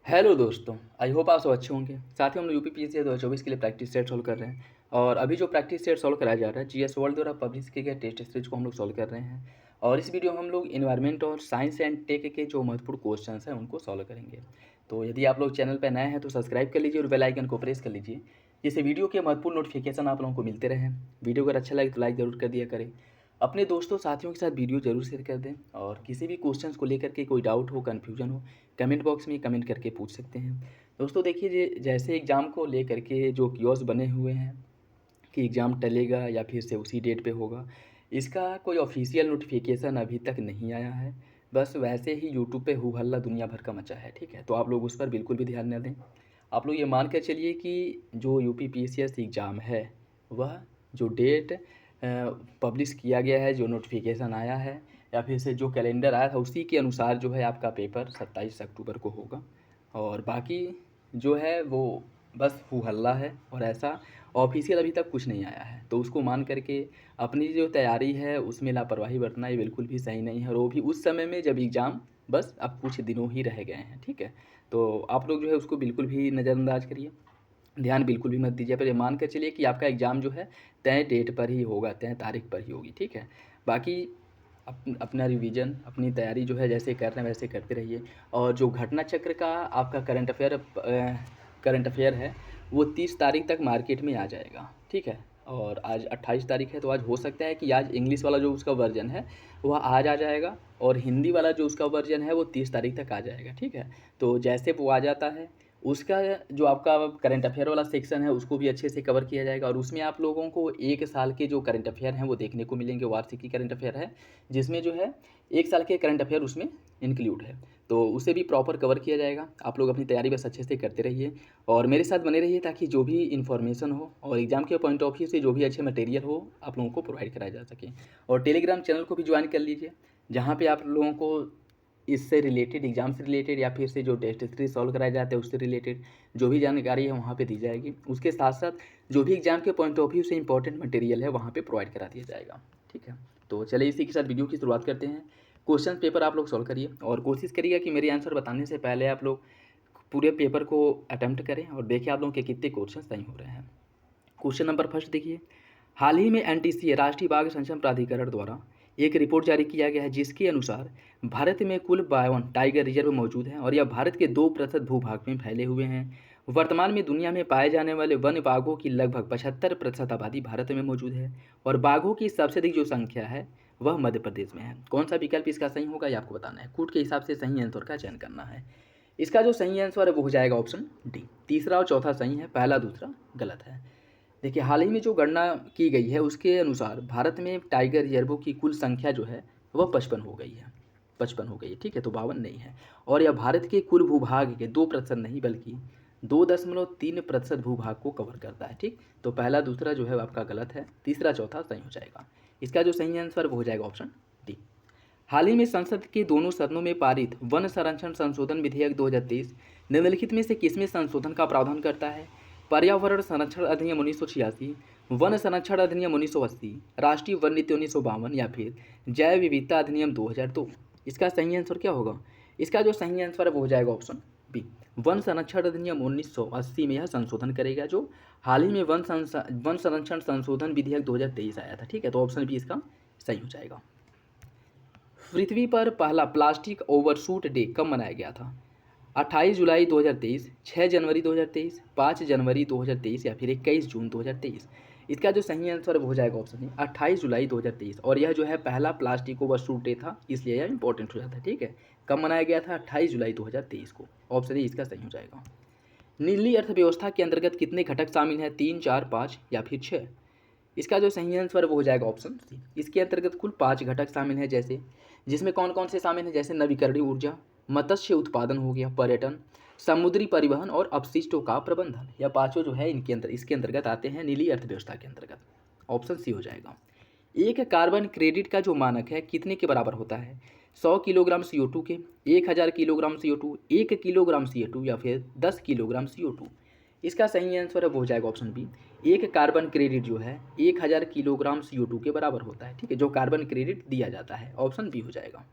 Hello दोस्तों, I hope आप सब अच्छे होंगे। साथ ही हम लोग यूपीपीएससी 2024 के लिए प्रैक्टिस सेट सॉल्व कर रहे हैं। और अभी जो प्रैक्टिस सेट सॉल्व कराया जा रहा है जीएस वर्ल्ड द्वारा पब्लिश किए गए टेस्ट सीरीज को हम लोग सॉल्व कर रहे हैं। और इस वीडियो में हम लोग इन्वायरमेंट और साइंस एंड टेक के जो महत्वपूर्ण क्वेश्चंस हैं उनको सॉल्व करेंगे। तो यदि आप लोग चैनल पर नए हैं तो सब्सक्राइब कर लीजिए और बेल आइकन को प्रेस कर लीजिए, जिससे वीडियो के महत्वपूर्ण नोटिफिकेशन आप लोगों को मिलते रहें। वीडियो अगर अच्छा लगे तो लाइक ज़रूर कर दिया करें। अपने दोस्तों साथियों के साथ वीडियो जरूर शेयर कर दें। और किसी भी क्वेश्चंस को लेकर के कोई डाउट हो, कन्फ्यूजन हो, कमेंट बॉक्स में कमेंट करके पूछ सकते हैं। दोस्तों देखिए, जैसे एग्ज़ाम को लेकर के जो क्यूज बने हुए हैं कि एग्ज़ाम टलेगा या फिर से उसी डेट पे होगा, इसका कोई ऑफिशियल नोटिफिकेशन अभी तक नहीं आया है। बस वैसे ही यूट्यूब पे हू हल्ला दुनिया भर का मचा है, ठीक है। तो आप लोग उस पर बिल्कुल भी ध्यान न दें। आप लोग ये मान कर चलिए कि जो यूपीपीसीएस एग्ज़ाम है वह जो डेट पब्लिश किया गया है, जो नोटिफिकेशन आया है या फिर से जो कैलेंडर आया था उसी के अनुसार जो है आपका पेपर 27 अक्टूबर को होगा। और बाकी जो है वो बस हू हल्ला है और ऐसा ऑफिशियल अभी तक कुछ नहीं आया है। तो उसको मान करके अपनी जो तैयारी है उसमें लापरवाही बरतना ये बिल्कुल भी सही नहीं है। और वो भी उस समय में जब एग्ज़ाम बस अब कुछ दिनों ही रह गए हैं, ठीक है। तो आप लोग जो है उसको बिल्कुल भी नज़रअंदाज करिए, ध्यान बिल्कुल भी मत दीजिए। पर ये मान कर चलिए कि आपका एग्ज़ाम जो है तय डेट पर ही होगा, तय तारीख पर ही होगी, ठीक है। बाकी अपना रिवीजन, अपनी तैयारी जो है जैसे कर रहे हैं वैसे करते रहिए। और जो घटना चक्र का आपका करंट अफेयर है वो 30 तारीख तक मार्केट में आ जाएगा, ठीक है। और आज 28 तारीख है, तो आज हो सकता है कि आज इंग्लिश वाला जो उसका वर्जन है वह आज आ जाएगा और हिंदी वाला जो उसका वर्जन है वो 30 तारीख तक आ जाएगा, ठीक है। तो जैसे वो आ जाता है उसका जो आपका करंट अफेयर वाला सेक्शन है उसको भी अच्छे से कवर किया जाएगा। और उसमें आप लोगों को 1 साल के जो करंट अफेयर हैं वो देखने को मिलेंगे। वार्षिकी करंट अफेयर है जिसमें जो है 1 साल के करंट अफेयर उसमें इंक्लूड है, तो उसे भी प्रॉपर कवर किया जाएगा। आप लोग अपनी तैयारी बस अच्छे से करते रहिए और मेरे साथ बने रहिए, ताकि जो भी इन्फॉर्मेशन हो और एग्ज़ाम के पॉइंट ऑफ व्यू से जो भी अच्छे मटेरियल हो आप लोगों को प्रोवाइड कराया जा सके। और टेलीग्राम चैनल को भी ज्वाइन कर लीजिए, जहाँ पे आप लोगों को इससे रिलेटेड, एग्ज़ाम से रिलेटेड या फिर से जो टेस्ट सीरीज सॉल्व कराए जाते हैं उससे रिलेटेड जो भी जानकारी है वहाँ पे दी जाएगी। उसके साथ साथ जो भी एग्ज़ाम के पॉइंट ऑफ व्यू से इंपॉर्टेंट मटेरियल है वहाँ पे प्रोवाइड करा दिया जाएगा, ठीक है। तो चलिए इसी के साथ वीडियो की शुरुआत करते हैं। क्वेश्चन पेपर आप लोग सॉल्व करिए और कोशिश करिएगा कि मेरे आंसर बताने से पहले आप लोग पूरे पेपर को अटैम्प्ट करें और देखें आप लोगों के कितने क्वेश्चन सही हो रहे हैं। क्वेश्चन नंबर फर्स्ट देखिए, हाल ही में एनटीसीए राष्ट्रीय बाघ संरक्षण प्राधिकरण द्वारा एक रिपोर्ट जारी किया गया है जिसके अनुसार भारत में कुल 52 टाइगर रिजर्व मौजूद हैं और यह भारत के 2% भूभाग में फैले हुए हैं। वर्तमान में दुनिया में पाए जाने वाले वन बाघों की लगभग 75% आबादी भारत में मौजूद है और बाघों की सबसे अधिक जो संख्या है वह मध्य प्रदेश में है। कौन सा विकल्प इसका सही होगा ये आपको बताना है। कूट के हिसाब से सही आंसर का चयन करना है। इसका जो सही आंसर है वो हो जाएगा ऑप्शन डी। तीसरा और चौथा सही है, पहला दूसरा गलत है। देखिए, हाल ही में जो गणना की गई है उसके अनुसार भारत में टाइगर रिजर्वों की कुल संख्या जो है वह 55 हो गई है, 55 हो गई है, ठीक है। तो 52 नहीं है। और यह भारत के कुल भूभाग के 2% नहीं बल्कि 2.3% भूभाग को कवर करता है, ठीक। तो पहला दूसरा जो है आपका गलत है, तीसरा चौथा सही हो जाएगा। इसका जो सही आंसर वो हो जाएगा ऑप्शन डी। हाल ही में संसद के दोनों सदनों में पारित वन संरक्षण संशोधन विधेयक 2023 निम्नलिखित में से किसमें संशोधन का प्रावधान करता है। पर्यावरण संरक्षण अधिनियम 1986, वन संरक्षण अधिनियम 1980, राष्ट्रीय वन नीति 1952 या फिर जैव विविधता अधिनियम 2002। इसका सही आंसर क्या होगा। इसका जो सही आंसर है वो हो जाएगा ऑप्शन बी। वन संरक्षण अधिनियम 1980 में यह संशोधन करेगा जो हाल ही में वन संरक्षण संशोधन विधेयक 2023 आया था, ठीक है। तो ऑप्शन बी इसका सही हो जाएगा। पृथ्वी पर पहला प्लास्टिक ओवरशूट डे कब मनाया गया था। 28 जुलाई 2023, 6 जनवरी 2023, 5 जनवरी 2023 या फिर 21 जून 2023। इसका जो सही आंसर वो हो जाएगा ऑप्शन है 28 जुलाई 2023। और यह जो है पहला प्लास्टिक ओवरशूट डे था, इसलिए यह इंपॉर्टेंट हो जाता है, ठीक है। कब मनाया गया था, 28 जुलाई 2023 को। ऑप्शन ए इसका सही हो जाएगा। नीली अर्थव्यवस्था के अंतर्गत कितने घटक शामिल हैं, 3, 4, 5 या फिर 6। इसका जो सही आंसर वो हो जाएगा ऑप्शन सी। इसके अंतर्गत कुल 5 घटक शामिल हैं, जैसे जिसमें कौन कौन से शामिल हैं, जैसे नवीकरणीय ऊर्जा, मत्स्य उत्पादन हो गया, पर्यटन, समुद्री परिवहन और अपशिष्टों का प्रबंधन। यह पांचों जो है इसके अंतर्गत आते हैं नीली अर्थव्यवस्था के अंतर्गत। ऑप्शन सी हो जाएगा। एक कार्बन क्रेडिट का जो मानक है कितने के बराबर होता है, 100 किलोग्राम CO2 के, 1000 किलोग्राम CO2, 1 किलोग्राम CO2 या फिर 10 किलोग्राम CO2। इसका सही आंसर है वो हो जाएगा ऑप्शन बी। एक कार्बन क्रेडिट जो है 1000 किलोग्राम CO2 के बराबर होता है, ठीक है, जो कार्बन क्रेडिट दिया जाता है। ऑप्शन बी हो जाएगा।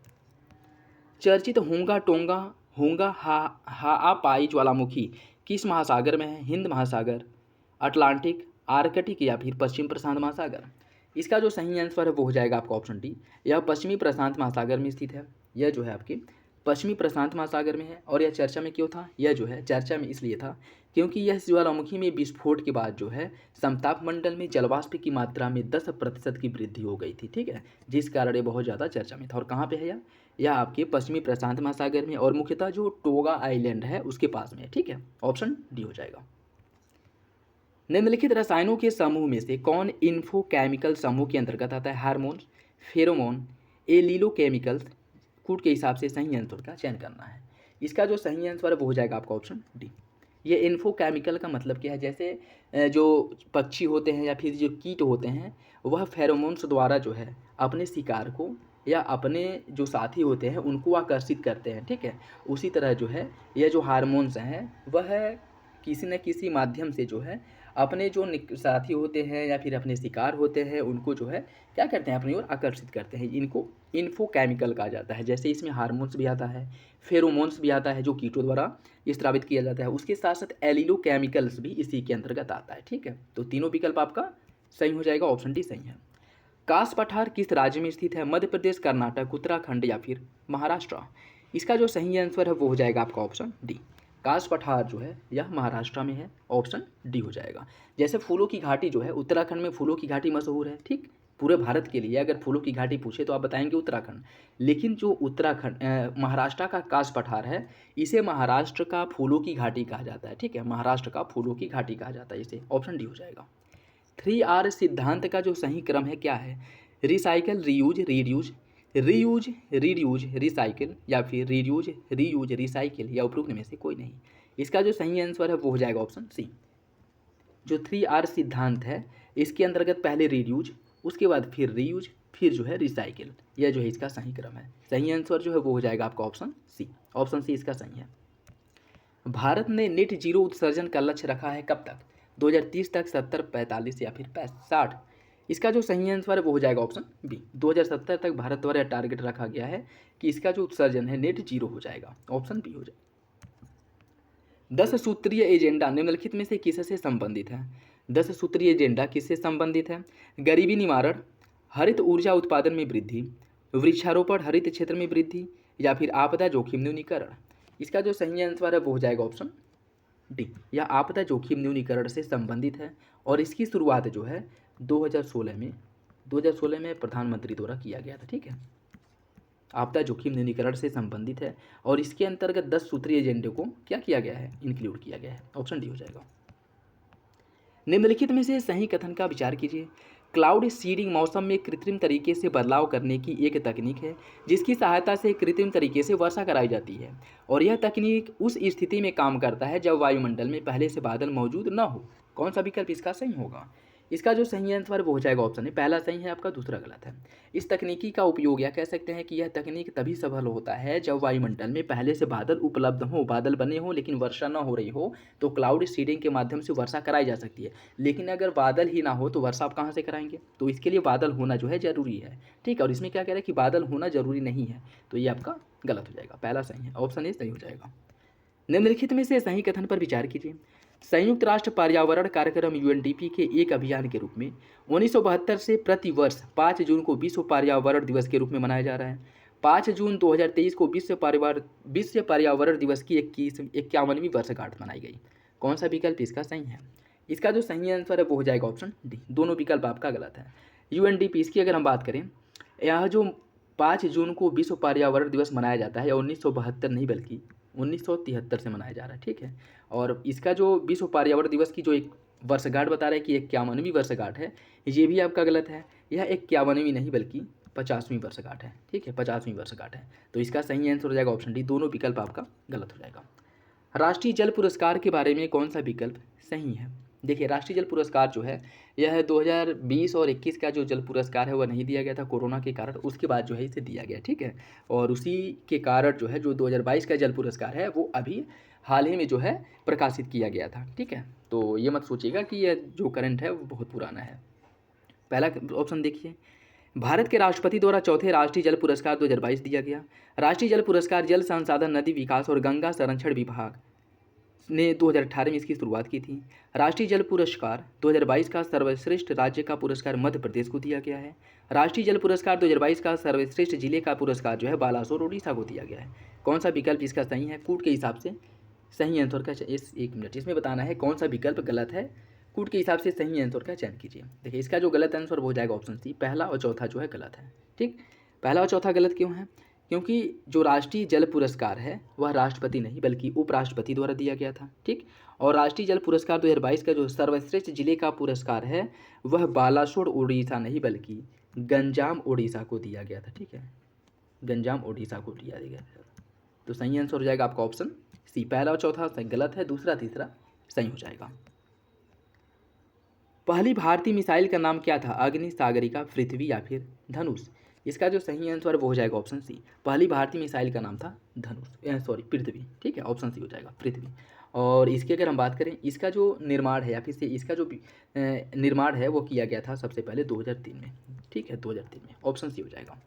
चर्चित होंगा टोंगा होंगा हाआपाई ज्वालामुखी किस महासागर में है? हिंद महासागर, अटलांटिक, आर्कटिक या फिर पश्चिम प्रशांत महासागर। इसका जो सही आंसर है वो हो जाएगा आपका ऑप्शन डी। यह पश्चिमी प्रशांत महासागर में स्थित है। यह जो है आपके पश्चिमी प्रशांत महासागर में है। और यह चर्चा में क्यों था? यह जो है चर्चा में इसलिए था क्योंकि यह ज्वालामुखी में विस्फोट के बाद जो है समताप मंडल में जलवाष्प की मात्रा में 10% की वृद्धि हो गई थी, ठीक है, जिस कारण ये बहुत ज़्यादा चर्चा में था। और कहाँ पे है यह आपके पश्चिमी प्रशांत महासागर में, और मुख्यतः जो टोगा आइलैंड है उसके पास में है, ठीक है। ऑप्शन डी हो जाएगा। निम्नलिखित रसायनों के समूह में से कौन इन्फोकेमिकल समूह के अंतर्गत आता है? Hormones, pheromone, allelochemicals. कूट के हिसाब से सही आंसर का चयन करना है। इसका जो सही आंसर है वो हो जाएगा आपका ऑप्शन डी। ये इन्फोकेमिकल का मतलब क्या है? जैसे जो पक्षी होते हैं या फिर जो कीट होते हैं वह फेरोमोन्स द्वारा जो है अपने शिकार को या अपने जो साथी होते हैं उनको आकर्षित करते हैं, ठीक है। उसी तरह जो है यह जो हार्मोन्स हैं वह किसी न किसी माध्यम से जो है अपने जो साथी होते हैं या फिर अपने शिकार होते हैं उनको जो है क्या करते हैं? अपनी ओर आकर्षित करते हैं। इनको इन्फोकेमिकल कहा जाता है। जैसे इसमें हार्मोन्स भी आता है, फेरोमोन्स भी आता है जो कीटों द्वारा स्रावित किया जाता है, उसके साथ साथ एलिलोकेमिकल्स भी इसी के अंतर्गत आता है, ठीक है। तो तीनों विकल्प आपका सही हो जाएगा। ऑप्शन डी सही है। कास पठार किस राज्य में स्थित है? मध्य प्रदेश, कर्नाटक, उत्तराखंड या फिर महाराष्ट्र। इसका जो सही आंसर है वो हो जाएगा आपका ऑप्शन डी। कास पठार जो है यह महाराष्ट्र में है। ऑप्शन डी हो जाएगा। जैसे फूलों की घाटी जो है उत्तराखंड में फूलों की घाटी मशहूर है, ठीक। पूरे भारत के लिए अगर फूलों की घाटी पूछे तो आप बताएंगे उत्तराखंड। लेकिन जो महाराष्ट्र का कास पठार है इसे महाराष्ट्र का फूलों की घाटी कहा जाता है, ठीक है। महाराष्ट्र का फूलों की घाटी कहा जाता है इसे। ऑप्शन डी हो जाएगा। 3R सिद्धांत का जो सही क्रम है क्या है? Recycle, reuse, reduce, reuse, reduce, recycle या फिर रीयूज, रीयूज, रिसाइकिल या उपरोक्त में से कोई नहीं। इसका जो सही आंसर है वो हो जाएगा ऑप्शन सी। जो 3R सिद्धांत है इसके अंतर्गत पहले रीड्यूज, उसके बाद फिर रीयूज, फिर जो है रिसाइकिल। यह जो है इसका सही क्रम है। सही आंसर जो है वो हो जाएगा आपका ऑप्शन सी। ऑप्शन सी इसका सही है। भारत ने नेट जीरो उत्सर्जन का लक्ष्य रखा है कब तक? 2030 तक, 70, 45 या फिर 60। इसका जो सही आंसर है वो हो जाएगा ऑप्शन बी। 2070 तक भारत द्वारा टारगेट रखा गया है कि इसका जो उत्सर्जन है नेट जीरो हो जाएगा। ऑप्शन बी हो जाएगा। 10 सूत्रीय एजेंडा निम्नलिखित में से किससे संबंधित है? 10 सूत्रीय एजेंडा किससे संबंधित है? गरीबी निवारण, हरित ऊर्जा उत्पादन में वृद्धि, वृक्षारोपण, हरित क्षेत्र में वृद्धि या फिर आपदा जोखिम न्यूनीकरण। इसका जो सही आंसर है वो हो जाएगा ऑप्शन डी। यह आपदा जोखिम न्यूनीकरण से संबंधित है और इसकी शुरुआत जो है 2016 में प्रधानमंत्री द्वारा किया गया था, ठीक है। आपदा जोखिम न्यूनीकरण से संबंधित है और इसके अंतर्गत 10 सूत्रीय एजेंडे को क्या किया गया है? इंक्लूड किया गया है। ऑप्शन डी हो जाएगा। निम्नलिखित में से सही कथन का विचार कीजिए। क्लाउड सीडिंग मौसम में कृत्रिम तरीके से बदलाव करने की एक तकनीक है जिसकी सहायता से कृत्रिम तरीके से वर्षा कराई जाती है और यह तकनीक उस स्थिति में काम करता है जब वायुमंडल में पहले से बादल मौजूद न हो। कौन सा विकल्प इसका सही होगा? इसका जो सही आंसर वो हो जाएगा ऑप्शन है। पहला सही है आपका, दूसरा गलत है। इस तकनीकी का उपयोग या कह सकते हैं कि यह तकनीक तभी सफल होता है जब वायुमंडल में पहले से बादल उपलब्ध हो, बादल बने हो लेकिन वर्षा न हो रही हो, तो क्लाउड सीडिंग के माध्यम से वर्षा कराई जा सकती है। लेकिन अगर बादल ही ना हो तो वर्षा आप कहाँ से कराएंगे? तो इसके लिए बादल होना जो है ज़रूरी है, ठीक है। और इसमें क्या कह रहा है कि बादल होना ज़रूरी नहीं है, तो ये आपका गलत हो जाएगा। पहला सही है, ऑप्शन ए सही हो जाएगा। निम्नलिखित में से सही कथन पर विचार कीजिए। संयुक्त राष्ट्र पर्यावरण कार्यक्रम यूएनडीपी के एक अभियान के रूप में 1972 से प्रति वर्ष 5 जून को विश्व पर्यावरण दिवस के रूप में मनाया जा रहा है। 5 जून 2023 को विश्व पर्यावरण दिवस की 51वीं वर्षगांठ मनाई गई। कौन सा विकल्प इसका सही है? इसका जो सही आंसर है वो हो जाएगा ऑप्शन डी। दोनों विकल्प आपका गलत है। यूएनडीपी इसकी अगर हम बात करें, यह जो 5 जून को विश्व पर्यावरण दिवस मनाया जाता है 1972 नहीं बल्कि 1973 से मनाया जा रहा है, ठीक है। और इसका जो विश्व पर्यावरण दिवस की जो एक वर्षगांठ बता रहा है कि 51वीं वर्षगांठ है, ये भी आपका गलत है। यह 51वीं नहीं बल्कि 50वीं वर्षगांठ है, ठीक है। 50वीं वर्षगांठ है, तो इसका सही आंसर हो जाएगा ऑप्शन डी। दोनों विकल्प आपका गलत हो जाएगा। राष्ट्रीय जल पुरस्कार के बारे में कौन सा विकल्प सही है? देखिए, राष्ट्रीय जल पुरस्कार जो है यह 2020 और 21 का जो जल पुरस्कार है वह नहीं दिया गया था कोरोना के कारण, उसके बाद जो है इसे दिया गया, ठीक है। और उसी के कारण जो है जो 2022 का जल पुरस्कार है वो अभी हाल ही में जो है प्रकाशित किया गया था, ठीक है। तो ये मत सोचिएगा कि यह जो करंट है वो बहुत पुराना है। पहला ऑप्शन देखिए, भारत के राष्ट्रपति द्वारा चौथे राष्ट्रीय जल पुरस्कार 2022 दिया गया। राष्ट्रीय जल पुरस्कार जल संसाधन, नदी विकास और गंगा संरक्षण विभाग ने 2018 में इसकी शुरुआत की थी। राष्ट्रीय जल पुरस्कार 2022 का सर्वश्रेष्ठ राज्य का पुरस्कार मध्य प्रदेश को दिया गया है। राष्ट्रीय जल पुरस्कार 2022 का सर्वश्रेष्ठ जिले का पुरस्कार जो है बालासोर उड़ीसा को दिया गया है। कौन सा विकल्प इसका सही है? कूट के हिसाब से सही आंसर का एक मिनट, इसमें बताना है कौन सा विकल्प गलत है। कूट के हिसाब से सही आंसर का चयन कीजिए। देखिए, इसका जो गलत आंसर वो हो जाएगा ऑप्शन सी, पहला और चौथा जो है गलत है। ठीक, पहला और चौथा गलत क्यों है? क्योंकि जो राष्ट्रीय जल पुरस्कार है वह राष्ट्रपति नहीं बल्कि उपराष्ट्रपति द्वारा दिया गया था। ठीक, और राष्ट्रीय जल पुरस्कार 2022 का जो सर्वश्रेष्ठ जिले का पुरस्कार है वह बालासोर उड़ीसा नहीं बल्कि गंजाम उड़ीसा को दिया गया था। ठीक है, गंजाम उड़ीसा को दिया गया था। तो सही आंसर हो जाएगा आपका ऑप्शन सी, पहला और चौथा सही गलत है, दूसरा तीसरा सही हो जाएगा। पहली भारतीय मिसाइल का नाम क्या था? अग्नि, सागरिका, पृथ्वी या फिर धनुष? इसका जो सही आंसर वो हो जाएगा ऑप्शन सी, पहली भारतीय मिसाइल का नाम था धनुष, सॉरी पृथ्वी। ठीक है, ऑप्शन सी हो जाएगा पृथ्वी। और इसकी अगर हम बात करें, इसका जो निर्माण है या फिर से इसका जो निर्माण है वो किया गया था सबसे पहले 2003 में। ठीक है, 2003 में, ऑप्शन सी हो जाएगा।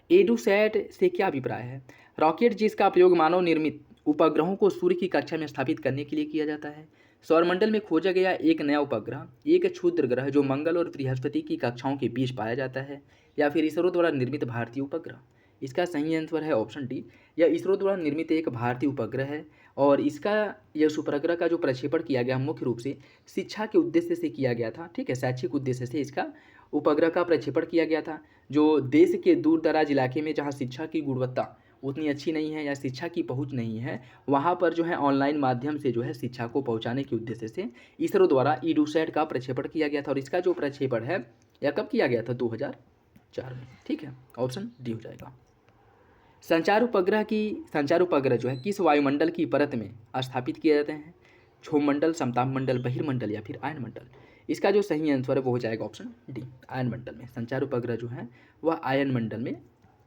एडुसैट से क्या अभिप्राय है? रॉकेट जिसका प्रयोग मानव निर्मित उपग्रहों को सूर्य की कक्षा में स्थापित करने के लिए किया जाता है। सौरमंडल में खोजा गया एक नया उपग्रह, एक क्षुद्र ग्रह जो मंगल और बृहस्पति की कक्षाओं के बीच पाया जाता है, या फिर इसरो द्वारा निर्मित भारतीय उपग्रह? इसका सही आंसर है ऑप्शन डी, यह इसरो द्वारा निर्मित एक भारतीय उपग्रह है। और इसका यह उपग्रह का जो प्रक्षेपण किया गया मुख्य रूप से शिक्षा के उद्देश्य से किया गया था। ठीक है, शैक्षिक उद्देश्य से इसका उपग्रह का प्रक्षेपण किया गया था। जो देश के दूर दराज इलाके में जहाँ शिक्षा की गुणवत्ता उतनी अच्छी नहीं है या शिक्षा की पहुंच नहीं है, वहाँ पर जो है ऑनलाइन माध्यम से जो है शिक्षा को पहुँचाने के उद्देश्य से इसरो द्वारा ईडूसैट का प्रक्षेपण किया गया था। और इसका जो प्रक्षेपण है यह कब किया गया था? 2004 में। ठीक है, ऑप्शन डी हो जाएगा। संचार उपग्रह जो है किस वायुमंडल की परत में स्थापित किए जाते हैं? क्षोभमंडल, समतापमंडल, बहिर्मंडल या फिर आयनमंडल? इसका जो सही आंसर है वो हो जाएगा ऑप्शन डी, आयनमंडल में। संचार उपग्रह जो है वह आयनमंडल में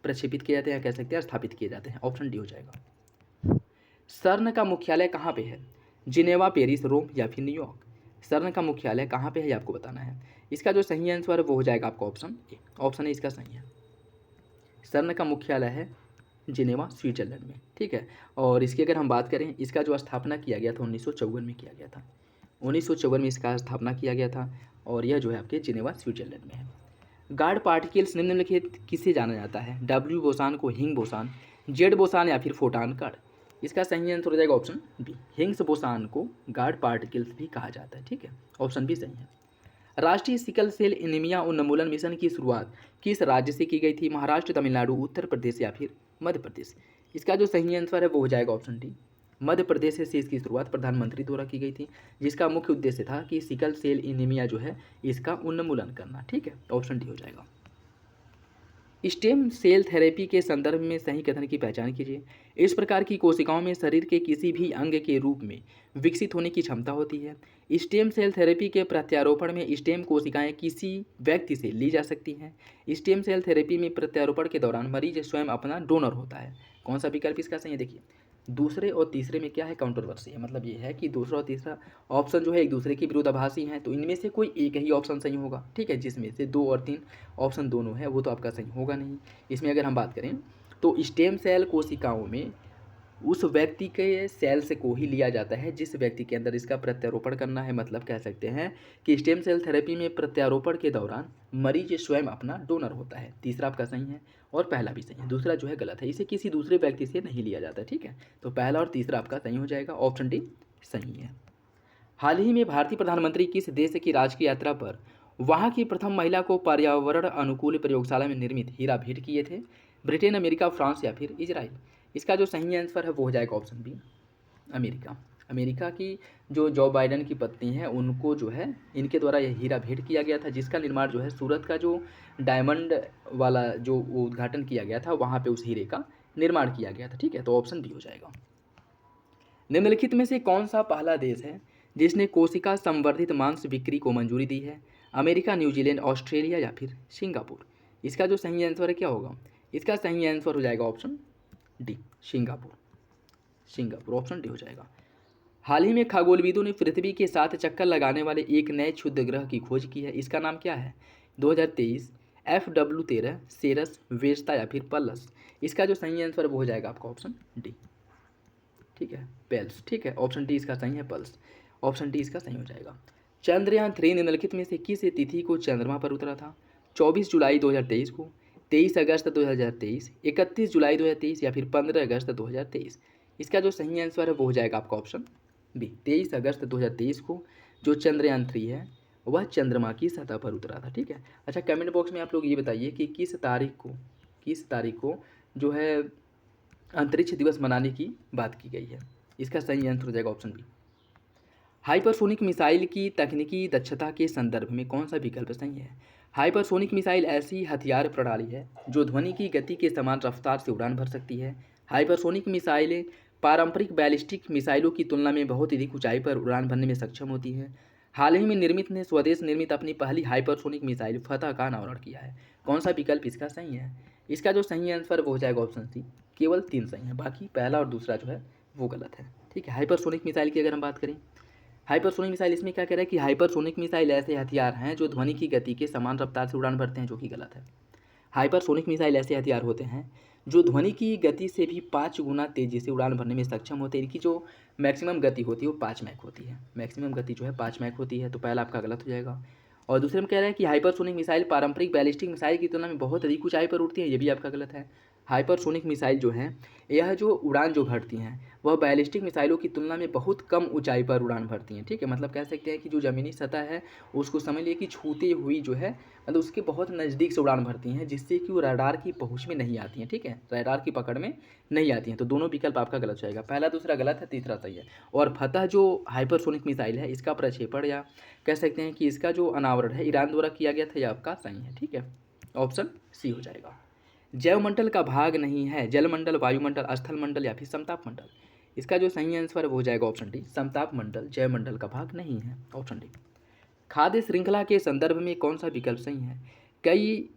प्रक्षेपित किए जाते हैं, कह सकते हैं स्थापित किए जाते हैं। ऑप्शन डी हो जाएगा। सर्न का मुख्यालय कहाँ पे है? जिनेवा, पेरिस, रोम या फिर न्यूयॉर्क? सर्न का मुख्यालय कहाँ पे है ये आपको बताना है। इसका जो सही आंसर है वो हो जाएगा आपका ऑप्शन ए, ऑप्शन ए इसका सही है। सर्न का मुख्यालय है जिनेवा, स्विट्जरलैंड में। ठीक है, और इसकी अगर हम बात करें, इसका जो स्थापना किया गया था 1954 में किया गया था। 1954 में इसका स्थापना किया गया था और यह जो है आपके जिनेवा, स्विट्जरलैंड में है। गार्ड पार्टिकल्स निम्नलिखित किससे जाना जाता है? डब्ल्यू बोसान को हिंग बोसान, जेड बोसान या फिर फोटान गार्ड? इसका सही आंसर हो जाएगा ऑप्शन बी, हिंग्स बोसान को गार्ड पार्टिकल्स भी कहा जाता है। ठीक है, ऑप्शन बी सही है। राष्ट्रीय सिकल सेल एनीमिया उन्मूलन मिशन की शुरुआत किस राज्य से की गई थी? महाराष्ट्र, तमिलनाडु, उत्तर प्रदेश या फिर मध्य प्रदेश? इसका जो सही आंसर है वो हो जाएगा ऑप्शन डी, मध्य प्रदेश से इसकी शुरुआत प्रधानमंत्री द्वारा की गई थी, जिसका मुख्य उद्देश्य था कि सिकल सेल एनीमिया जो है इसका उन्मूलन करना। ठीक है, ऑप्शन डी हो जाएगा। स्टेम सेल थेरेपी के संदर्भ में सही कथन की पहचान कीजिए। इस प्रकार की कोशिकाओं में शरीर के किसी भी अंग के रूप में विकसित होने की क्षमता होती है। स्टेम सेल थेरेपी के प्रत्यारोपण में स्टेम कोशिकाएं किसी व्यक्ति से ली जा सकती हैं। स्टेम सेल थेरेपी में प्रत्यारोपण के दौरान मरीज स्वयं अपना डोनर होता है। कौन सा विकल्प इसका सही है? देखिए, दूसरे और तीसरे में क्या है? काउंट्रोवर्सी है। मतलब ये है कि दूसरा और तीसरा ऑप्शन जो है एक दूसरे के विरोधाभासी हैं, तो इनमें से कोई एक ही ऑप्शन सही होगा। ठीक है, जिसमें से 2 और 3 ऑप्शन दोनों है वो तो आपका सही होगा नहीं। इसमें अगर हम बात करें तो स्टेम सेल कोशिकाओं में उस व्यक्ति के सेल से को ही लिया जाता है जिस व्यक्ति के अंदर इसका प्रत्यारोपण करना है। मतलब कह सकते हैं कि स्टेम सेल थेरेपी में प्रत्यारोपण के दौरान मरीज स्वयं अपना डोनर होता है। तीसरा आपका सही है और पहला भी सही है, दूसरा जो है गलत है, इसे किसी दूसरे व्यक्ति से नहीं लिया जाता। ठीक है, तो पहला और तीसरा आपका सही हो जाएगा, ऑप्शन डी सही है। हाल ही में भारतीय प्रधानमंत्री किस देश की राजकीय यात्रा पर वहां की प्रथम महिला को पर्यावरण अनुकूल प्रयोगशाला में निर्मित हीरा भेंट किए थे? ब्रिटेन, अमेरिका, फ्रांस या फिर इजराइल? इसका जो सही आंसर है वो हो जाएगा ऑप्शन बी, अमेरिका। अमेरिका की जो जो बाइडेन की पत्नी है उनको जो है इनके द्वारा यह हीरा भेंट किया गया था, जिसका निर्माण जो है सूरत का जो डायमंड वाला जो उद्घाटन किया गया था वहाँ पे उस हीरे का निर्माण किया गया था। ठीक है, तो ऑप्शन बी हो जाएगा। निम्नलिखित में से कौन सा पहला देश है जिसने कोशिका संवर्धित मांस बिक्री को मंजूरी दी है? अमेरिका, न्यूजीलैंड, ऑस्ट्रेलिया या फिर सिंगापुर? इसका जो सही आंसर है क्या होगा? इसका सही आंसर हो जाएगा option D, Singapore. Singapore, option D हो जाएगा। हाल ही में खगोलविदों ने पृथ्वी के साथ चक्कर लगाने वाले एक नए क्षुद्र ग्रह की खोज की है, इसका नाम क्या है? 2023 FW13 सेरस, वेस्टा या फिर पल्लस। इसका जो सही आंसर वो हो जाएगा आपका ऑप्शन डी, ठीक है, पेल्स, ठीक है, ऑप्शन डी इसका सही है, पल्स, ऑप्शन डी इसका सही हो जाएगा। चंद्रयान 3 निम्नलिखित में से किस तिथि को चंद्रमा पर उतरा था? 24 जुलाई 2023 को, 23 अगस्त 2023, 31 जुलाई 2023 या फिर 15 अगस्त 2023। इसका जो सही आंसर है वो हो जाएगा आपका ऑप्शन बी, 23 अगस्त 2023 को जो चंद्रयान 3 है वह चंद्रमा की सतह पर उतरा था, ठीक है। अच्छा, कमेंट बॉक्स में आप लोग ये बताइए कि किस तारीख को जो है अंतरिक्ष दिवस मनाने की बात की गई है। इसका सही आंसर हो जाएगा ऑप्शन बी। हाइपरसोनिक मिसाइल की तकनीकी दक्षता के संदर्भ में कौन सा विकल्प सही है? हाइपरसोनिक मिसाइल ऐसी हथियार प्रणाली है जो ध्वनि की गति के समान रफ्तार से उड़ान भर सकती है। हाइपरसोनिक मिसाइलें पारंपरिक बैलिस्टिक मिसाइलों की तुलना में बहुत अधिक ऊंचाई पर उड़ान भरने में सक्षम होती हैं। हाल ही में निर्मित ने स्वदेश निर्मित अपनी पहली हाइपरसोनिक मिसाइल फतह का अनावरण किया है। कौन सा विकल्प इसका सही है? इसका जो सही आंसर वो हो जाएगा ऑप्शन सी, केवल 3 सही है, बाकी पहला और दूसरा जो है वो गलत है, ठीक है। हाइपरसोनिक मिसाइल की अगर हम बात करें, हाइपरसोनिक मिसाइल इसमें क्या कह रहा है कि हाइपरसोनिक मिसाइल ऐसे हथियार हैं जो ध्वनि की गति के समान रफ्तार से उड़ान भरते हैं, जो कि गलत है। हाइपरसोनिक मिसाइल ऐसे हथियार होते हैं जो ध्वनि की गति से भी 5 गुना तेज़ी से उड़ान भरने में सक्षम होते हैं। इनकी जो मैक्सिमम गति होती है वो 5 मैक होती है, मैक्सिमम गति जो है 5 मैक होती है, तो पहला आपका गलत हो जाएगा। और दूसरे में कह रहा है कि हाइपरसोनिक मिसाइल पारंपरिक बैलिस्टिक मिसाइल की तुलना में बहुत अधिक ऊंचाई पर उड़ती है, ये भी आपका गलत है। हाइपरसोनिक मिसाइल जो है यह जो उड़ान जो भरती हैं वह बैलिस्टिक मिसाइलों की तुलना में बहुत कम ऊंचाई पर उड़ान भरती हैं, ठीक है। मतलब कह सकते हैं कि जो ज़मीनी सतह है उसको समझ लिए कि छूते हुई जो है मतलब उसके बहुत नज़दीक से उड़ान भरती हैं, जिससे कि वो रडार की पहुंच में नहीं आती हैं, ठीक है, रडार की पकड़ में नहीं आती हैं। तो दोनों विकल्प आपका गलत हो जाएगा, पहला दूसरा गलत है, तीसरा सही है। और फतह जो हाइपरसोनिक मिसाइल है इसका प्रक्षेपण या कह सकते हैं कि इसका जो अनावरण है ईरान द्वारा किया गया था, यह आपका सही है, ठीक है, ऑप्शन सी हो जाएगा। जैवमंडल का भाग नहीं है जलमंडल, वायुमंडल, स्थलमंडल या फिर समताप मंडल। इसका जो सही आंसर वो हो जाएगा ऑप्शन डी, समताप मंडल जैवमंडल का भाग नहीं है, ऑप्शन डी। खाद्य श्रृंखला के संदर्भ में कौन सा विकल्प सही है? कई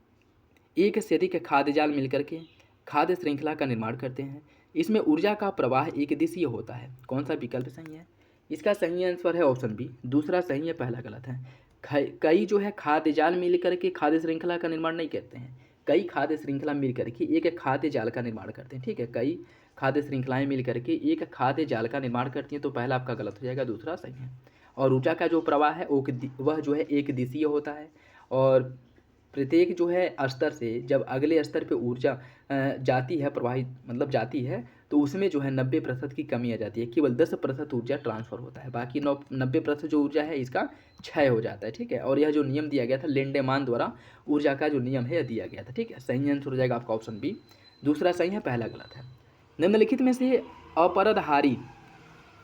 एक से अधिक खाद्य जाल मिलकर के खाद्य श्रृंखला का निर्माण करते हैं। इसमें ऊर्जा का प्रवाह एक दिशीय होता है। कौन सा विकल्प सही है? इसका सही आंसर है ऑप्शन बी, दूसरा सही है, पहला गलत है। कई जो है खाद्य जाल मिलकर के खाद्य श्रृंखला का निर्माण नहीं करते हैं, कई खाद्य श्रृंखला मिल करके एक खाद्य जाल का निर्माण करते हैं, ठीक है, कई खाद्य श्रृंखलाएं मिल करके एक खाद्य जाल का निर्माण करती हैं, तो पहला आपका गलत हो जाएगा, दूसरा सही है। और ऊर्जा का जो प्रवाह है वह जो है एक दिशीय होता है, और प्रत्येक जो है स्तर से जब अगले स्तर पे ऊर्जा जाती है, प्रवाहित मतलब जाती है, तो उसमें जो है 90% की कमी आ जाती है, केवल 10% ऊर्जा ट्रांसफ़र होता है, बाकी 90% जो ऊर्जा है इसका क्षय हो जाता है, ठीक है। और यह जो नियम दिया गया था लिंडेमान द्वारा, ऊर्जा का जो नियम है यह दिया गया था, ठीक है। सही आंसर हो जाएगा आपका ऑप्शन बी, दूसरा सही है, पहला गलत है। निम्नलिखित में से अपरदहारी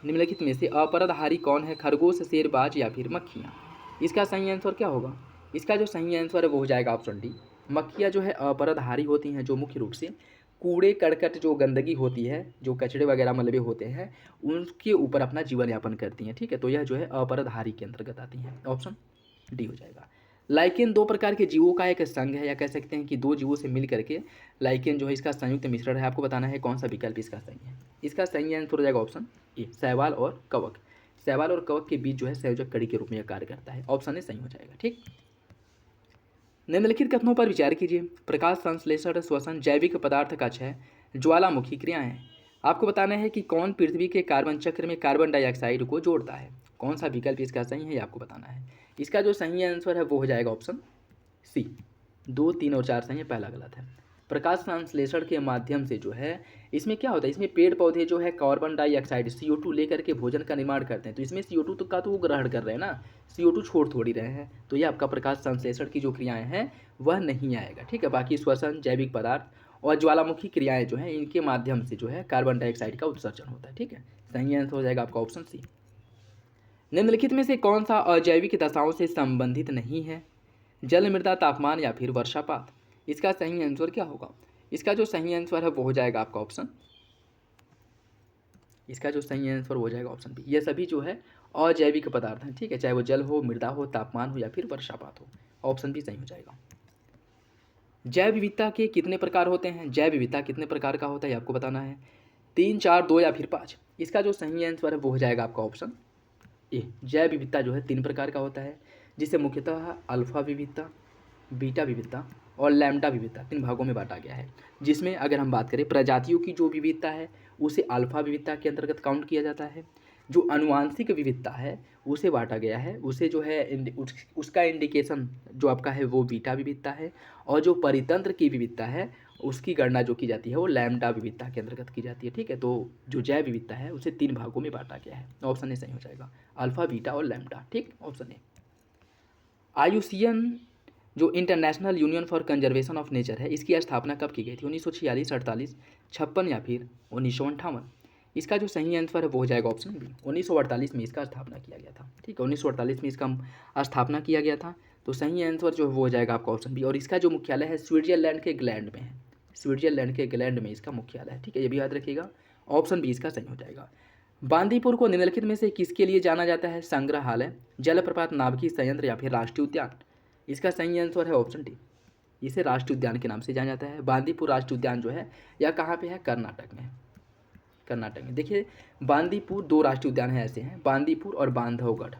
निम्नलिखित में से अपरदहारी कौन है? खरगोश, शेर, बाज या फिर मक्खियाँ। इसका सही आंसर क्या होगा? इसका जो सही आंसर है वो हो जाएगा ऑप्शन डी, मक्खियाँ जो है अपरदहारी होती हैं, जो मुख्य रूप से कूड़े करकट जो गंदगी होती है, जो कचड़े वगैरह मलबे होते हैं, उनके ऊपर अपना जीवन यापन करती हैं, ठीक है। तो यह जो है अपरदहारी के अंतर्गत आती हैं, ऑप्शन डी हो जाएगा। लाइकेन 2 प्रकार के जीवों का एक संघ है, या कह सकते हैं कि 2 जीवों से मिल करके लाइकेन जो है इसका संयुक्त मिश्रण है। आपको बताना है कौन सा विकल्प इसका सही है। इसका सही आंसर हो जाएगा ऑप्शन ए, शैवाल और कवक। शैवाल और कवक के बीच जो है संयोजक कड़ी के रूप में यह कार्य करता है, ऑप्शन ए सही हो जाएगा, ठीक। निम्नलिखित कथनों पर विचार कीजिए। प्रकाश संश्लेषण, श्वसन, जैविक पदार्थ का क्षय, ज्वालामुखी क्रियाएं। आपको बताना है कि कौन पृथ्वी के कार्बन चक्र में कार्बन डाइऑक्साइड को जोड़ता है। कौन सा विकल्प इसका सही है, ये आपको बताना है। इसका जो सही आंसर है वो हो जाएगा ऑप्शन सी, 2, 3 और 4 सही है, पहला गलत है। प्रकाश संश्लेषण के माध्यम से जो है इसमें क्या होता है, इसमें पेड़ पौधे जो है कार्बन डाइऑक्साइड CO2 लेकर के भोजन का निर्माण करते हैं, तो इसमें CO2 का तो वो ग्रहण कर रहे हैं ना, CO2 छोड़ थोड़ी रहे हैं, तो ये आपका प्रकाश संश्लेषण की जो क्रियाएं हैं वह नहीं आएगा, ठीक है। बाकी श्वसन, जैविक पदार्थ और ज्वालामुखी क्रियाएं जो हैं इनके माध्यम से जो है कार्बन डाइऑक्साइड का उत्सर्जन होता है, ठीक है। सही आंसर हो जाएगा आपका ऑप्शन सी। निम्नलिखित में से कौन सा अजैविक दशाओं से संबंधित नहीं है? जल, मृदा, तापमान या फिर वर्षापात। इसका सही आंसर क्या होगा? इसका जो सही आंसर है वो हो जाएगा आपका ऑप्शन, इसका जो सही आंसर हो जाएगा ऑप्शन बी। ये सभी जो है अजैविक पदार्थ हैं, ठीक है, चाहे वो जल हो, मृदा हो, तापमान हो या फिर वर्षापात हो, ऑप्शन बी सही हो जाएगा। जैव विविधता के कितने प्रकार होते हैं? जैव विविधता कितने प्रकार का होता है आपको बताना है, 3, 4, 2 या फिर 5। इसका जो सही आंसर है वो हो जाएगा आपका ऑप्शन ए, जैव विविधता जो है 3 प्रकार का होता है, जिससे मुख्यतः अल्फा विविधता, बीटा विविधता और लैम्डा विविधता 3 भागों में बांटा गया है, जिसमें अगर हम बात करें प्रजातियों की जो विविधता है उसे अल्फा विविधता के अंतर्गत काउंट किया जाता है। जो आनुवांशिक विविधता है उसे बांटा गया है, उसे जो है उसका इंडिकेशन जो आपका है वो बीटा विविधता है, और जो परितंत्र की विविधता है उसकी गणना जो की जाती है वो लैम्डा विविधता के अंतर्गत की जाती है। ठीक है, तो जो जैव विविधता है उसे 3 भागों में बांटा गया है। ऑप्शन ए सही हो जाएगा, अल्फा बीटा और लैम्डा। ठीक, ऑप्शन ए। आयुसीएन जो international union for conservation of nature है, इसकी स्थापना कब की गई थी? 1946, 48, 56 या फिर 1958? इसका जो सही आंसर है वो हो जाएगा ऑप्शन बी, 1948 में इसका स्थापना किया गया था। ठीक है, 1948 में इसका स्थापना किया गया था, तो सही आंसर जो है वो हो जाएगा आपका ऑप्शन बी। और इसका जो मुख्यालय है स्विट्जरलैंड के ग्लैंड में है, स्विट्जरलैंड के ग्लैंड में इसका मुख्यालय है। ठीक है, ये भी याद रखिएगा, ऑप्शन बी इसका सही हो जाएगा। बांदीपुर को निम्नलिखित में से किसके लिए जाना जाता है? संग्रहालय, जलप्रपात, नाभिकीय संयंत्र या फिर राष्ट्रीय उद्यान? इसका सही आंसर है ऑप्शन डी, इसे राष्ट्रीय उद्यान के नाम से जाना जाता है। बांदीपुर राष्ट्रीय उद्यान जो है यह कहाँ पे है? कर्नाटक में है, कर्नाटक में। देखिए बांदीपुर 2 राष्ट्रीय उद्यान है ऐसे हैं, बांदीपुर और बांधवगढ़,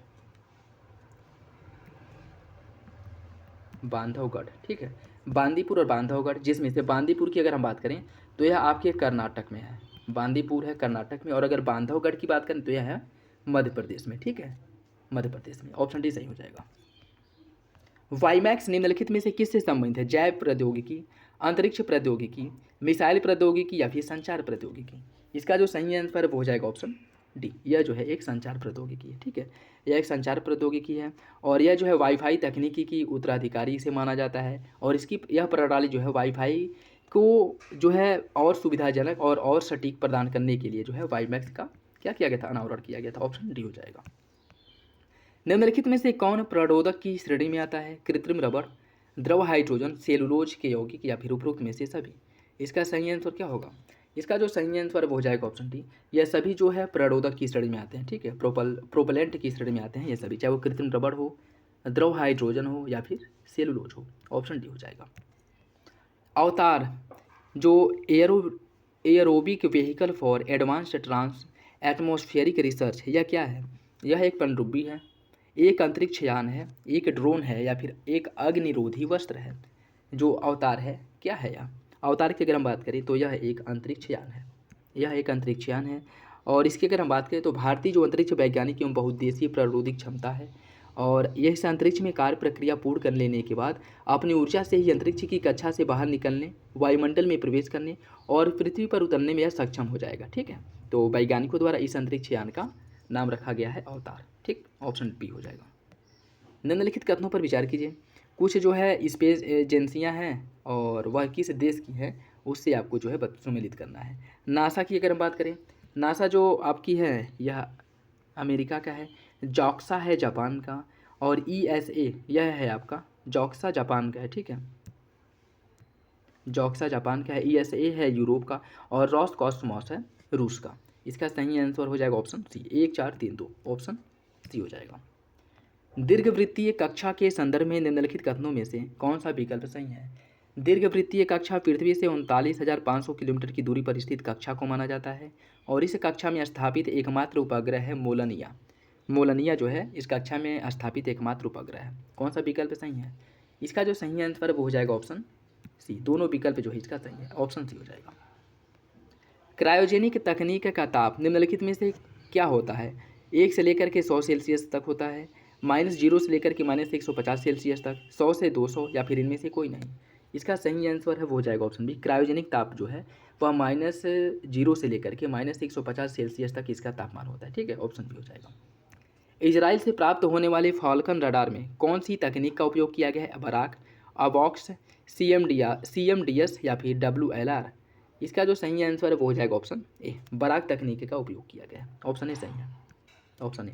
बांधवगढ़। ठीक है, बांदीपुर और बांधवगढ़, जिसमें से बांदीपुर की अगर हम बात करें तो यह आपके कर्नाटक में है, बांदीपुर है कर्नाटक में, और अगर बांधवगढ़ की बात करें तो यह है मध्य प्रदेश में। ठीक है, मध्य प्रदेश में। ऑप्शन डी सही हो जाएगा। वाईमैक्स निम्नलिखित में से किससे संबंधित है? जैव प्रौद्योगिकी, अंतरिक्ष प्रौद्योगिकी, मिसाइल प्रौद्योगिकी या फिर संचार प्रौद्योगिकी? इसका जो सही आंसर वो हो जाएगा ऑप्शन डी, यह जो है एक संचार प्रौद्योगिकी है। ठीक है, यह एक संचार प्रौद्योगिकी है, और यह जो है वाईफाई तकनीकी की उत्तराधिकारी से माना जाता है, और इसकी यह प्रणाली जो है वाईफाई को जो है और सुविधाजनक और सटीक प्रदान करने के लिए जो है वाईमैक्स का क्या किया गया था? अनावरण किया गया था। ऑप्शन डी हो जाएगा। निम्नलिखित में से कौन प्रणोदक की श्रेणी में आता है? कृत्रिम रबड़, द्रव हाइड्रोजन, सेलुलोज के यौगिक या फिर उपरोक्त में से सभी? इसका सही आंसर क्या होगा? इसका जो सही आंसर वो हो जाएगा ऑप्शन डी, यह सभी जो है प्रणोदक की श्रेणी में आते हैं। ठीक है, प्रोपेलेंट की श्रेणी में आते हैं ये सभी, चाहे वो कृत्रिम रबड़ हो, द्रव हाइड्रोजन हो या फिर सेलुलोज हो। ऑप्शन डी हो जाएगा। अवतार जो aerobic vehicle for advanced trans atmospheric research है, यह क्या है? यह एक पनडुब्बी है, एक अंतरिक्ष यान है, एक ड्रोन है या फिर एक अग्निरोधी वस्त्र है? जो अवतार है क्या है? यह अवतार की अगर हम बात करें तो यह एक अंतरिक्ष यान है, यह एक अंतरिक्ष यान है। और इसकी अगर हम बात करें तो भारतीय जो अंतरिक्ष वैज्ञानिक एवं बहुउद्देशीय प्रारूधिक क्षमता है, और यह इस अंतरिक्ष में कार्य प्रक्रिया पूर्ण कर लेने के बाद अपनी ऊर्जा से ही अंतरिक्ष की कक्षा से बाहर निकलने, वायुमंडल में प्रवेश करने और पृथ्वी पर उतरने में यह सक्षम हो जाएगा। ठीक है, तो वैज्ञानिकों द्वारा इस अंतरिक्ष यान का नाम रखा गया है अवतार। ठीक, ऑप्शन बी हो जाएगा। निम्नलिखित कथनों पर विचार कीजिए। कुछ जो है स्पेस एजेंसियां हैं और वह किस देश की है उससे आपको जो है सम्मिलित करना है। नासा की अगर हम बात करें, नासा जो आपकी है यह अमेरिका का है, जॉक्सा है जापान का, और ESA यह है आपका जॉक्सा जापान का है। ठीक है, जॉक्सा जापान का है, ESA है यूरोप का, और रॉसकॉस्मॉस है रूस का। इसका सही आंसर हो जाएगा ऑप्शन सी, 1 4 3 2, ऑप्शन सी हो जाएगा। दीर्घवृत्तीय कक्षा के संदर्भ में निम्नलिखित कथनों में से कौन सा विकल्प सही है? दीर्घवृत्तीय कक्षा पृथ्वी से 39,500 किलोमीटर की दूरी पर स्थित कक्षा को माना जाता है, और इस कक्षा में स्थापित एकमात्र उपग्रह है मोलनिया। मोलनिया जो है इस कक्षा में स्थापित एकमात्र उपग्रह है। कौन सा विकल्प सही है? इसका जो सही आंसर वो हो जाएगा ऑप्शन सी, दोनों विकल्प जो है इसका सही है, ऑप्शन सी हो जाएगा। क्रायोजेनिक तकनीक का ताप निम्नलिखित में से क्या होता है? 1 से लेकर के 100 सेल्सियस तक होता है, -0 से लेकर के -150 सेल्सियस तक, 100 से 200 या फिर इनमें से कोई नहीं? इसका सही आंसर है वो हो जाएगा ऑप्शन बी, क्रायोजेनिक ताप जो है वह -0 से लेकर के -150 सेल्सियस तक इसका तापमान होता है। ठीक है, ऑप्शन बी हो जाएगा। इजराइल से प्राप्त होने वाले फाल्कन रडार में कौन सी तकनीक का उपयोग किया गया है? बराक, अवॉक्स, CMDS या फिर WLR? इसका जो सही आंसर है वो हो जाएगा ऑप्शन ए, बराक तकनीक का उपयोग किया गया है। ऑप्शन ए सही है, ऑप्शन ए।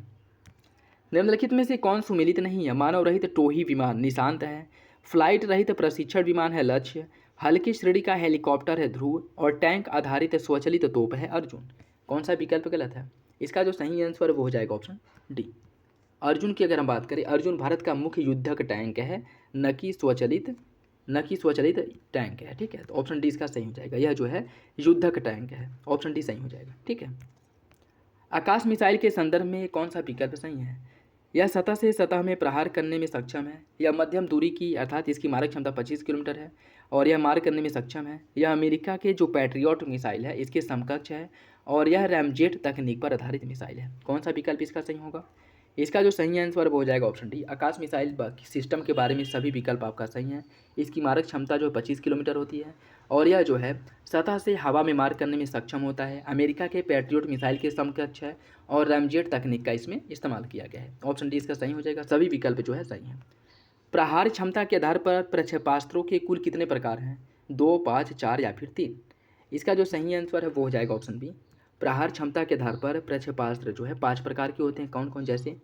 निम्नलिखित में से कौन सुमेलित नहीं है? मानव रहित टोही विमान निशांत है, फ्लाइट रहित प्रशिक्षण विमान है लक्ष्य, हल्की श्रेणी का हेलीकॉप्टर है ध्रुव, और टैंक आधारित स्वचालित तोप है अर्जुन? कौन सा विकल्प गलत है? इसका जो सही आंसर वो हो जाएगा ऑप्शन डी, अर्जुन की अगर हम बात करें, अर्जुन भारत का मुख्य युद्धक टैंक है, न कि स्वचालित टैंक है। ठीक है, तो ऑप्शन डी इसका सही हो जाएगा, यह जो है युद्धक टैंक है। ऑप्शन डी सही हो जाएगा। ठीक है, आकाश मिसाइल के संदर्भ में कौन सा विकल्प सही है? यह सतह से सतह में प्रहार करने में सक्षम है। यह मध्यम दूरी की अर्थात इसकी मारक क्षमता 25 किलोमीटर है और यह मार करने में सक्षम है। यह अमेरिका के जो पैट्रियट मिसाइल है इसके समकक्ष है और यह रैमजेट तकनीक पर आधारित मिसाइल है। कौन सा विकल्प इसका सही होगा? इसका जो सही आंसर वो हो जाएगा ऑप्शन डी। आकाश मिसाइल सिस्टम के बारे में सभी विकल्प आपका सही है। इसकी मारक क्षमता जो 25 किलोमीटर होती है और यह जो है सतह से हवा में मार करने में सक्षम होता है। अमेरिका के पैट्रियट मिसाइल के समकक्ष है और रैमजेट तकनीक का इसमें इस्तेमाल किया गया है। ऑप्शन डी इसका सही हो जाएगा। सभी विकल्प जो है सही है। प्रहार क्षमता के आधार पर प्रक्षेपास्त्रों के कुल कितने प्रकार हैं? 2, 5, 4 या फिर 3? इसका जो सही आंसर है वो हो जाएगा ऑप्शन बी। प्रहार क्षमता के आधार पर प्रक्षेपास्त्र जो है 5 प्रकार के होते हैं। कौन कौन? जैसे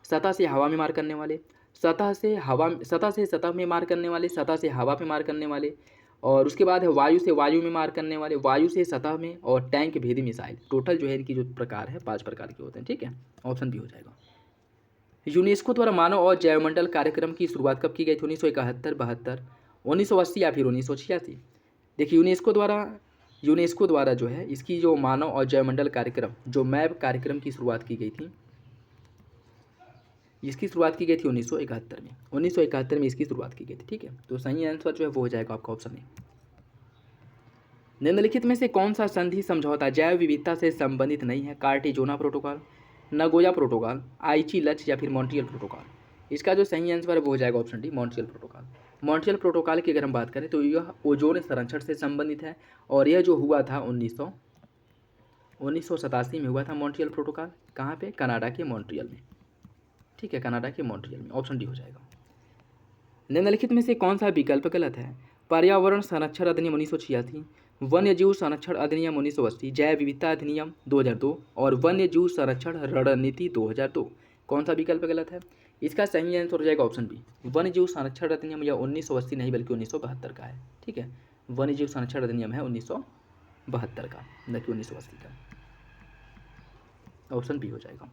सतह से हवा में मार करने वाले, सतह से सतह में मार करने वाले, सतह से हवा पे मार करने वाले, और उसके बाद है वायु से वायु में मार करने वाले, वायु से सतह में, और टैंक भेदी मिसाइल। टोटल जो है इनकी जो प्रकार है 5 प्रकार के होते हैं। ठीक है, ऑप्शन बी हो जाएगा। यूनेस्को द्वारा मानव और जैवमंडल कार्यक्रम की शुरुआत कब की गई थी? 1971, 72, 1980 या फिर 1986? देखिए यूनेस्को द्वारा जो है इसकी जो मानव और जैवमंडल कार्यक्रम जो मैप कार्यक्रम की शुरुआत की गई थी, इसकी शुरुआत की गई थी 1971 में। 1971 में इसकी शुरुआत की गई थी। ठीक है, तो सही आंसर जो है वो हो जाएगा आपका ऑप्शन ए। निम्नलिखित में से कौन सा संधि समझौता जैव विविधता से संबंधित नहीं है? कार्टिजोना प्रोटोकॉल, नगोया प्रोटोकॉल, आइची लच या फिर मॉन्ट्रियल प्रोटोकॉल? इसका जो सही आंसर है वो हो जाएगा option D, Montreal protocol. Montreal protocol की अगर हम बात करें तो यह ओजोन संरक्षण से संबंधित है और यह जो हुआ था 1987 में हुआ था मॉन्ट्रियल प्रोटोकॉल। कहाँ पे? कनाडा के मॉन्ट्रियल में। ठीक है, कनाडा के मॉन्ट्रियल में। ऑप्शन डी हो जाएगा। निम्नलिखित में से कौन सा विकल्प गलत है? पर्यावरण संरक्षण अधिनियम 1986, वन्यजीव संरक्षण अधिनियम 1980, जैव विविधता अधिनियम 2002 और वन्यजीव संरक्षण रणनीति 2002? कौन सा विकल्प गलत है? इसका सही आंसर हो जाएगा ऑप्शन बी, वन्यजीव संरक्षण अधिनियम। यह 1980 नहीं बल्कि 1972 का है। ठीक है, वन्यजीव संरक्षण अधिनियम है 1972 का, न कि 1980 का। ऑप्शन बी हो जाएगा।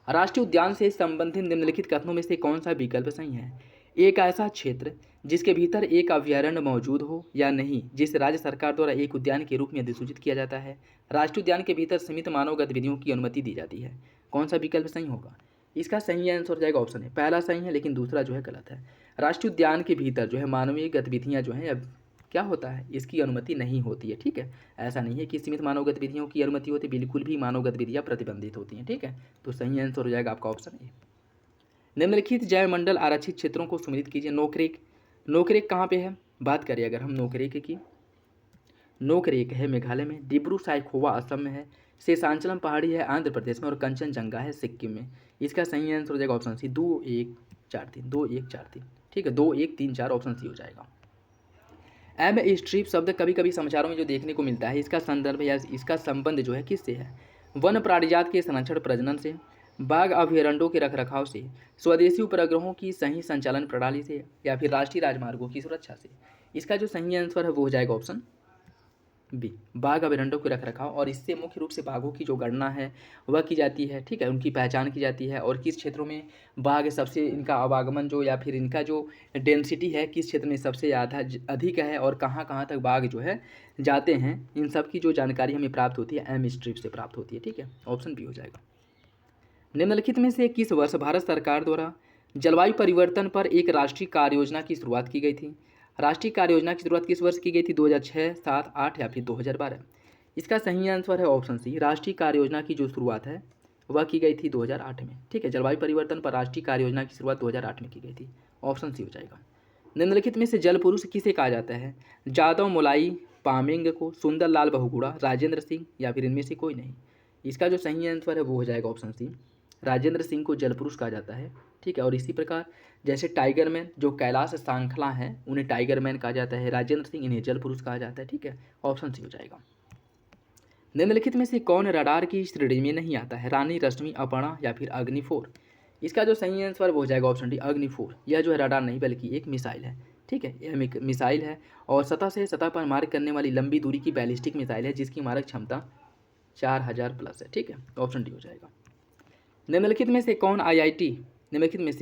राष्ट्रीय उद्यान से संबंधित निम्नलिखित कथनों में से कौन सा विकल्प सही है? एक ऐसा क्षेत्र जिसके भीतर एक अभयारण्य मौजूद हो या नहीं, जिसे राज्य सरकार द्वारा एक उद्यान के रूप में अधिसूचित किया जाता है। राष्ट्रीय उद्यान के भीतर सीमित मानव गतिविधियों की अनुमति दी जाती है। कौन सा विकल्प सही होगा? इसका सही आंसर हो जाएगा ऑप्शन है, पहला सही है लेकिन दूसरा जो है गलत है। राष्ट्रीय उद्यान के भीतर जो है मानवीय गतिविधियाँ जो हैं क्या होता है, इसकी अनुमति नहीं होती है। ठीक है, ऐसा नहीं है कि सीमित मानव गतिविधियों की अनुमति होती है, बिल्कुल भी मानव गतिविधियाँ प्रतिबंधित होती हैं। ठीक है, तो सही आंसर हो जाएगा आपका ऑप्शन ए। निम्नलिखित जैवमंडल आरक्षित क्षेत्रों को सम्मिलित कीजिए। नोकरेक, नोकरेक कहाँ पे है? बात करिए अगर हम नोकरेक की, नोकरेक है मेघालय में, डिब्रू साइखोवा असम में है, शेषांचलम पहाड़ी है आंध्र प्रदेश में और कंचनजंगा है सिक्किम में। इसका सही आंसर हो जाएगा ऑप्शन सी, 2, 1, 4, 3, 2, 1, 4, 3। ठीक है, 2, 1, 3, 4 ऑप्शन सी हो जाएगा। एम स्ट्रीप शब्द कभी कभी समाचारों में जो देखने को मिलता है, इसका संदर्भ या इसका संबंध जो है किससे है? वन प्राणिजात के संरक्षण प्रजनन से, बाघ अभयारण्यों के रखरखाव से, स्वदेशी उपग्रहों की सही संचालन प्रणाली से या फिर राष्ट्रीय राजमार्गों की सुरक्षा से? इसका जो सही आंसर है वो हो जाएगा ऑप्शन बी, बाघ अभयारण्यों के रखरखाव। और इससे मुख्य रूप से बाघों की जो गणना है वह की जाती है। ठीक है, उनकी पहचान की जाती है और किस क्षेत्रों में बाघ सबसे, इनका आवागमन जो या फिर इनका जो डेंसिटी है किस क्षेत्र में सबसे ज़्यादा अधिक है और कहाँ कहाँ तक बाघ जो है जाते हैं, इन सब की जो जानकारी हमें प्राप्त होती है एम स्ट्रिप से प्राप्त होती है। ठीक है, ऑप्शन बी हो जाएगा। निम्नलिखित में से किस वर्ष भारत सरकार द्वारा जलवायु परिवर्तन पर एक राष्ट्रीय कार्य योजना की शुरुआत की गई थी? राष्ट्रीय कार्य योजना की शुरुआत किस वर्ष की गई थी? 2006, 7, 8 या फिर 2012? इसका सही आंसर है ऑप्शन सी, राष्ट्रीय कार्य योजना की जो शुरुआत है वह की गई थी 2008 में। ठीक है, जलवायु परिवर्तन पर राष्ट्रीय कार्य योजना की शुरुआत 2008 में की गई थी। ऑप्शन सी हो जाएगा। निम्नलिखित में से जल पुरुष किसे कहा जाता है? जादव मोलाई पामेंग को, सुंदरलाल बहुगुणा, राजेंद्र सिंह या फिर इनमें से कोई नहीं? इसका जो सही आंसर है वो हो जाएगा ऑप्शन सी, राजेंद्र सिंह को जल पुरुष कहा जाता है। ठीक है, और इसी प्रकार जैसे टाइगर मैन जो कैलाश सांखला हैं उन्हें टाइगर मैन कहा जाता है, राजेंद्र सिंह इन्हें जल पुरुष कहा जाता है। ठीक है, ऑप्शन सी हो जाएगा। निम्नलिखित में से कौन रडार की श्रेणी में नहीं आता है? रानी, रश्मि, अपर्णा या फिर अग्नि-4? इसका जो सही आंसर वो हो जाएगा ऑप्शन डी, अग्नि-4। यह जो है रडार नहीं बल्कि एक मिसाइल है। ठीक है, यह एक मिसाइल है और सतह से सतह पर मार करने वाली लंबी दूरी की बैलिस्टिक मिसाइल है जिसकी मारक क्षमता 4000 प्लस है। ठीक है, ऑप्शन डी हो जाएगा। निम्नलिखित में से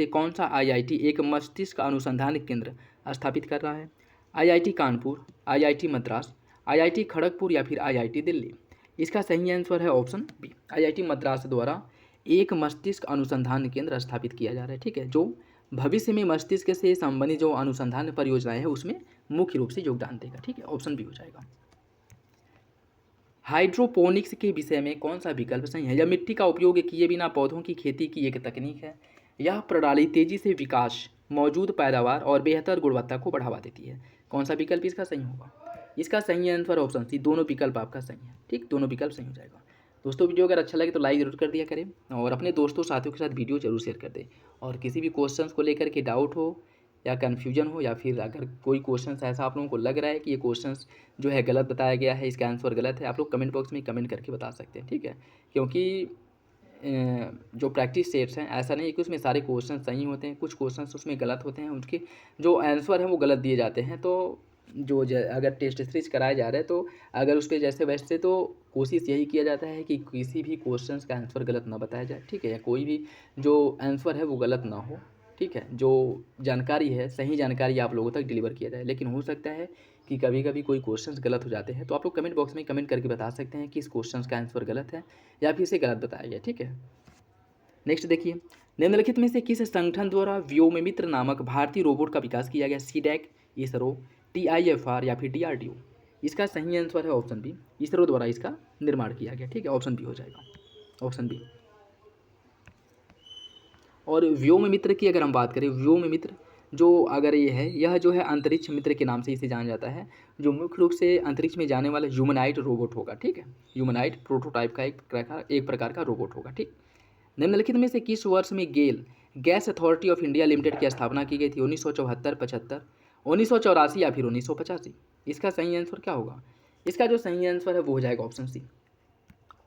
कौन सा आईआईटी एक मस्तिष्क अनुसंधान केंद्र स्थापित कर रहा है? IIT Kanpur, IIT Madras, IIT Kharagpur या फिर आईआईटी दिल्ली? इसका सही आंसर है ऑप्शन बी, आईआईटी मद्रास द्वारा एक मस्तिष्क अनुसंधान केंद्र स्थापित किया जा रहा है, ठीक है, जो भविष्य में मस्तिष्क से संबंधित जो अनुसंधान परियोजनाएं हैं उसमें मुख्य रूप से योगदान देगा, ठीक है, ऑप्शन बी हो जाएगा। हाइड्रोपोनिक्स के विषय में कौन सा विकल्प सही है? यह मिट्टी का उपयोग किए बिना पौधों की खेती की एक तकनीक है। यह प्रणाली तेजी से विकास, मौजूद पैदावार और बेहतर गुणवत्ता को बढ़ावा देती है। कौन सा विकल्प इसका सही होगा? इसका सही आंसर ऑप्शन सी, दोनों विकल्प आपका सही है, ठीक, दोनों विकल्प सही हो जाएगा। दोस्तों वीडियो अगर अच्छा लगे तो लाइक जरूर कर दिया करें और अपने दोस्तों साथियों के साथ वीडियो जरूर शेयर कर दें। और किसी भी क्वेश्चंस को लेकर के डाउट हो या कन्फ्यूजन हो, या फिर अगर कोई क्वेश्चन ऐसा आप लोगों को लग रहा है कि ये क्वेश्चन जो है गलत बताया गया है, इसका आंसर गलत है, आप लोग कमेंट बॉक्स में कमेंट करके बता सकते हैं, ठीक है। क्योंकि जो प्रैक्टिस सेट्स हैं ऐसा नहीं है कि उसमें सारे क्वेश्चन सही होते हैं, कुछ क्वेश्चन उसमें गलत होते हैं, उनके जो आंसर हैं वो गलत दिए जाते हैं। तो जो अगर टेस्ट सीरीज कराया जा रहा है तो अगर उस पर जैसे वैसे तो कोशिश यही किया जाता है कि किसी भी क्वेश्चन का आंसर गलत ना बताया जाए, ठीक है, या कोई भी जो आंसर है वो गलत ना हो, ठीक है, जो जानकारी है सही जानकारी आप लोगों तक डिलीवर किया जाए। लेकिन हो सकता है कि कभी कभी कोई क्वेश्चंस गलत हो जाते हैं, तो आप लोग कमेंट बॉक्स में कमेंट करके बता सकते हैं कि इस क्वेश्चंस का आंसर गलत है या फिर इसे गलत बताया गया, ठीक है। नेक्स्ट देखिए, निम्नलिखित में से किस संगठन द्वारा व्योममित्र नामक भारतीय रोबोट का विकास किया गया? सीडैक, इसरो, TIFR या फिर DRDO? इसका सही आंसर है ऑप्शन बी, इसरो द्वारा इसका निर्माण किया गया, ठीक है, ऑप्शन बी हो जाएगा, ऑप्शन बी। और व्योम मित्र की अगर हम बात करें, व्योम मित्र जो अगर ये है, यह जो है अंतरिक्ष मित्र के नाम से इसे जाना जाता है, जो मुख्य रूप से अंतरिक्ष में जाने वाला ह्यूमनाइड रोबोट होगा, ठीक है, ह्यूमनाइड प्रोटोटाइप का एक प्रकार का रोबोट होगा, ठीक। निम्नलिखित में से किस वर्ष में GAIL gas authority of India limited की स्थापना की गई थी? 1974, 75, 1984 या फिर 1985? इसका सही आंसर क्या होगा? इसका जो सही आंसर है वो हो जाएगा ऑप्शन सी,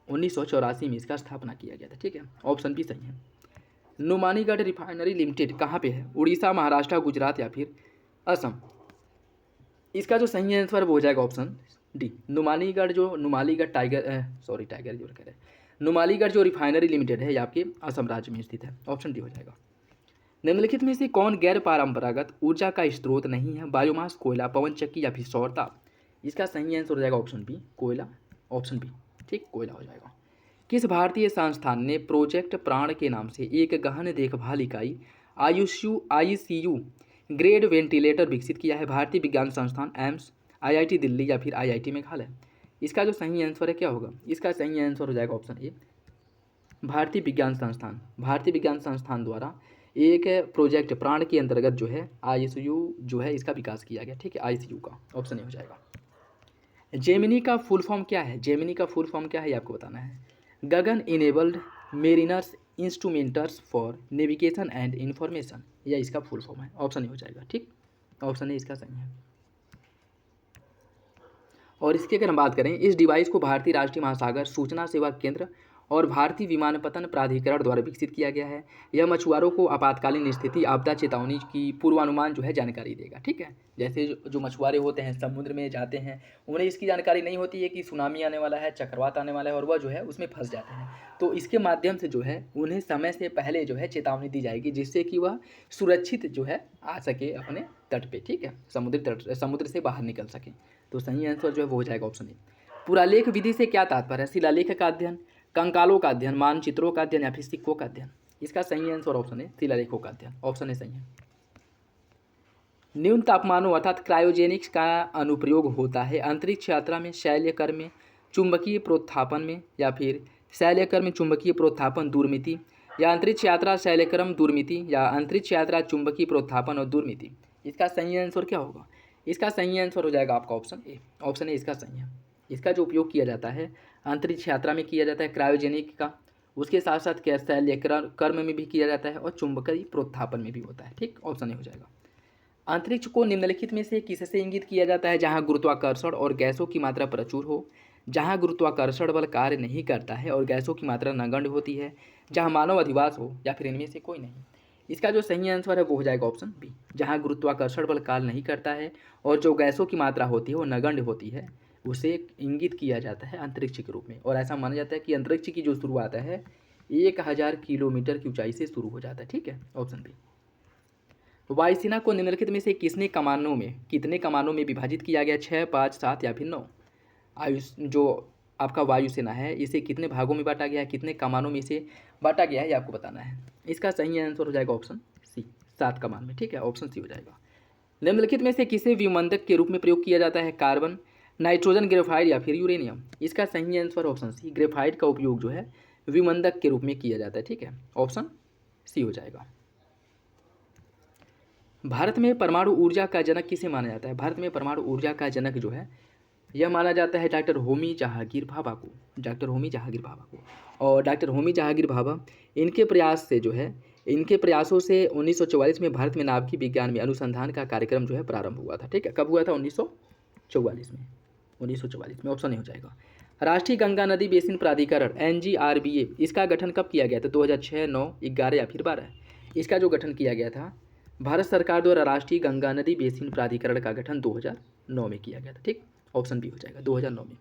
1984 में इसका स्थापना किया गया था, ठीक है, ऑप्शन बी सही है। नुमालीगढ़ रिफाइनरी लिमिटेड कहाँ पे है? उड़ीसा, महाराष्ट्र, गुजरात या फिर असम? इसका जो सही आंसर वो हो जाएगा ऑप्शन डी, नुमालीगढ़ टाइगर जो कह रहे हैं, नुमालीगढ़ जो रिफाइनरी लिमिटेड है ये आपके असम राज्य में स्थित है, ऑप्शन डी हो जाएगा। निम्नलिखित में से कौन गैर परंपरागत ऊर्जा का स्रोत नहीं है? बायोमास, कोयला, पवन चक्की या फिर सौर ताप? इसका सही आंसर हो जाएगा ऑप्शन बी, कोयला, ऑप्शन बी, ठीक, कोयला हो जाएगा। किस भारतीय संस्थान ने प्रोजेक्ट प्राण के नाम से एक गहन देखभाल इकाई ICU ग्रेड वेंटिलेटर विकसित किया है? भारतीय विज्ञान संस्थान, एम्स, IIT दिल्ली या फिर IIT मेघालय? इसका जो सही आंसर है क्या होगा? इसका सही आंसर हो जाएगा ऑप्शन ए, भारतीय विज्ञान संस्थान। भारतीय विज्ञान संस्थान द्वारा एक प्रोजेक्ट प्राण के अंतर्गत जो है ICU जो है इसका विकास किया गया, ठीक है, ICU का ऑप्शन ए हो जाएगा। जेमिनी का फुल फॉर्म क्या है? जेमिनी का फुल फॉर्म क्या है ये आपको बताना है। GAGAN enabled mariners instrumenters for navigation and information, यह इसका फुल फॉर्म है, ऑप्शन ए हो जाएगा, ठीक, ऑप्शन ए इसका सही है। और इसकी अगर हम बात करें, इस डिवाइस को भारतीय राष्ट्रीय महासागर सूचना सेवा केंद्र और भारतीय विमानपत्तन प्राधिकरण द्वारा विकसित किया गया है। यह मछुआरों को आपातकालीन स्थिति, आपदा चेतावनी की पूर्वानुमान जो है जानकारी देगा, ठीक है। जैसे जो मछुआरे होते हैं समुद्र में जाते हैं, उन्हें इसकी जानकारी नहीं होती है कि सुनामी आने वाला है, चक्रवात आने वाला है, और वह जो है उसमें फंस जाते हैं। तो इसके माध्यम से जो है उन्हें समय से पहले जो है चेतावनी दी जाएगी, जिससे कि वह सुरक्षित जो है आ सके अपने तट पे, ठीक है, समुद्र से बाहर निकल सके। तो सही आंसर जो है वो हो जाएगा ऑप्शन ए। पुरालेख विधि से क्या तात्पर्य है? शिलालेख का अध्ययन, कंकालों का अध्ययन, मानचित्रों का अध्ययन या फिर सिक्कों का अध्ययन? इसका सही आंसर ऑप्शन है शिलालेखों का अध्ययन, ऑप्शन ए सही है। न्यून तापमानों अर्थात क्रायोजेनिक्स का अनुप्रयोग होता है अंतरिक्ष यात्रा में, शैल्यकर में, चुंबकीय प्रोत्थापन में या फिर शैल्यकर में चुंबकीय प्रोत्थापन दूरमिति, या अंतरिक्ष यात्रा शैल्यक्रम दूरमिति, या अंतरिक्ष यात्रा चुंबकीय प्रोत्थापन और दूरमिति? इसका सही आंसर क्या होगा? इसका सही आंसर हो जाएगा आपका ऑप्शन ए, ऑप्शन ए इसका सही है। इसका जो उपयोग किया जाता है अंतरिक्ष यात्रा में किया जाता है क्रायोजेनिक का, उसके साथ साथ शैल्यक्रम में भी किया जाता है और चुंबकीय प्रोत्थापन में भी होता है, ठीक, ऑप्शन ए हो जाएगा। अंतरिक्ष को निम्नलिखित में से किससे इंगित किया जाता है? जहां गुरुत्वाकर्षण और गैसों की मात्रा प्रचुर हो, जहां गुरुत्वाकर्षण बल कार्य नहीं करता है और गैसों की मात्रा नगण्य होती है, जहां मानव अधिवास हो, या फिर इनमें से कोई नहीं? इसका जो सही आंसर है वो हो जाएगा ऑप्शन बी, जहां गुरुत्वाकर्षण बल कार्य नहीं करता है और जो गैसों की मात्रा होती है वो नगण्य होती है, उसे इंगित किया जाता है अंतरिक्ष के रूप में। और ऐसा माना जाता है कि अंतरिक्ष की जो शुरुआत है 1000 किलोमीटर की ऊंचाई से शुरू हो जाता है, ठीक है, ऑप्शन बी। वायुसेना को निम्नलिखित में से कितने कमानों में विभाजित किया गया? 6, 5, 7 या फिर 9? जो आपका वायुसेना है, इसे कितने भागों में बांटा गया है, कितने कमानों में इसे बांटा गया है, ये आपको बताना है। इसका सही आंसर हो जाएगा ऑप्शन सी, 7 कमान में। ठीक है, ऑप्शन सी हो जाएगा। निम्नलिखित में से किसे विमंदक के रूप में प्रयोग किया जाता है? कार्बन, नाइट्रोजन, ग्रेफाइट या फिर यूरेनियम? इसका सही आंसर ऑप्शन सी, ग्रेफाइट का उपयोग जो है विमंदक के रूप में किया जाता है। ठीक है, ऑप्शन सी हो जाएगा। भारत में परमाणु ऊर्जा का जनक किसे माना जाता है? भारत में परमाणु ऊर्जा का जनक जो है यह माना जाता है डॉक्टर होमी जहांगीर भाभा को, डॉक्टर होमी जहांगीर भाभा को। और डॉक्टर होमी जहांगीर भाभा, इनके प्रयास से जो है, इनके प्रयासों से 1944 में भारत में नाभिकीय विज्ञान में अनुसंधान का कार्यक्रम जो है प्रारंभ हुआ था। ठीक है, कब हुआ था? 1944 में, 1944 में। ऑप्शन नहीं हो जाएगा। राष्ट्रीय गंगा नदी बेसिन प्राधिकरण NGRBA, इसका गठन कब किया गया था? 2006, 9, 11 या फिर 12? इसका जो गठन किया गया था भारत सरकार द्वारा, राष्ट्रीय गंगा नदी बेसिन प्राधिकरण का गठन 2009 में किया गया था। ठीक, ऑप्शन बी हो जाएगा, 2009 में।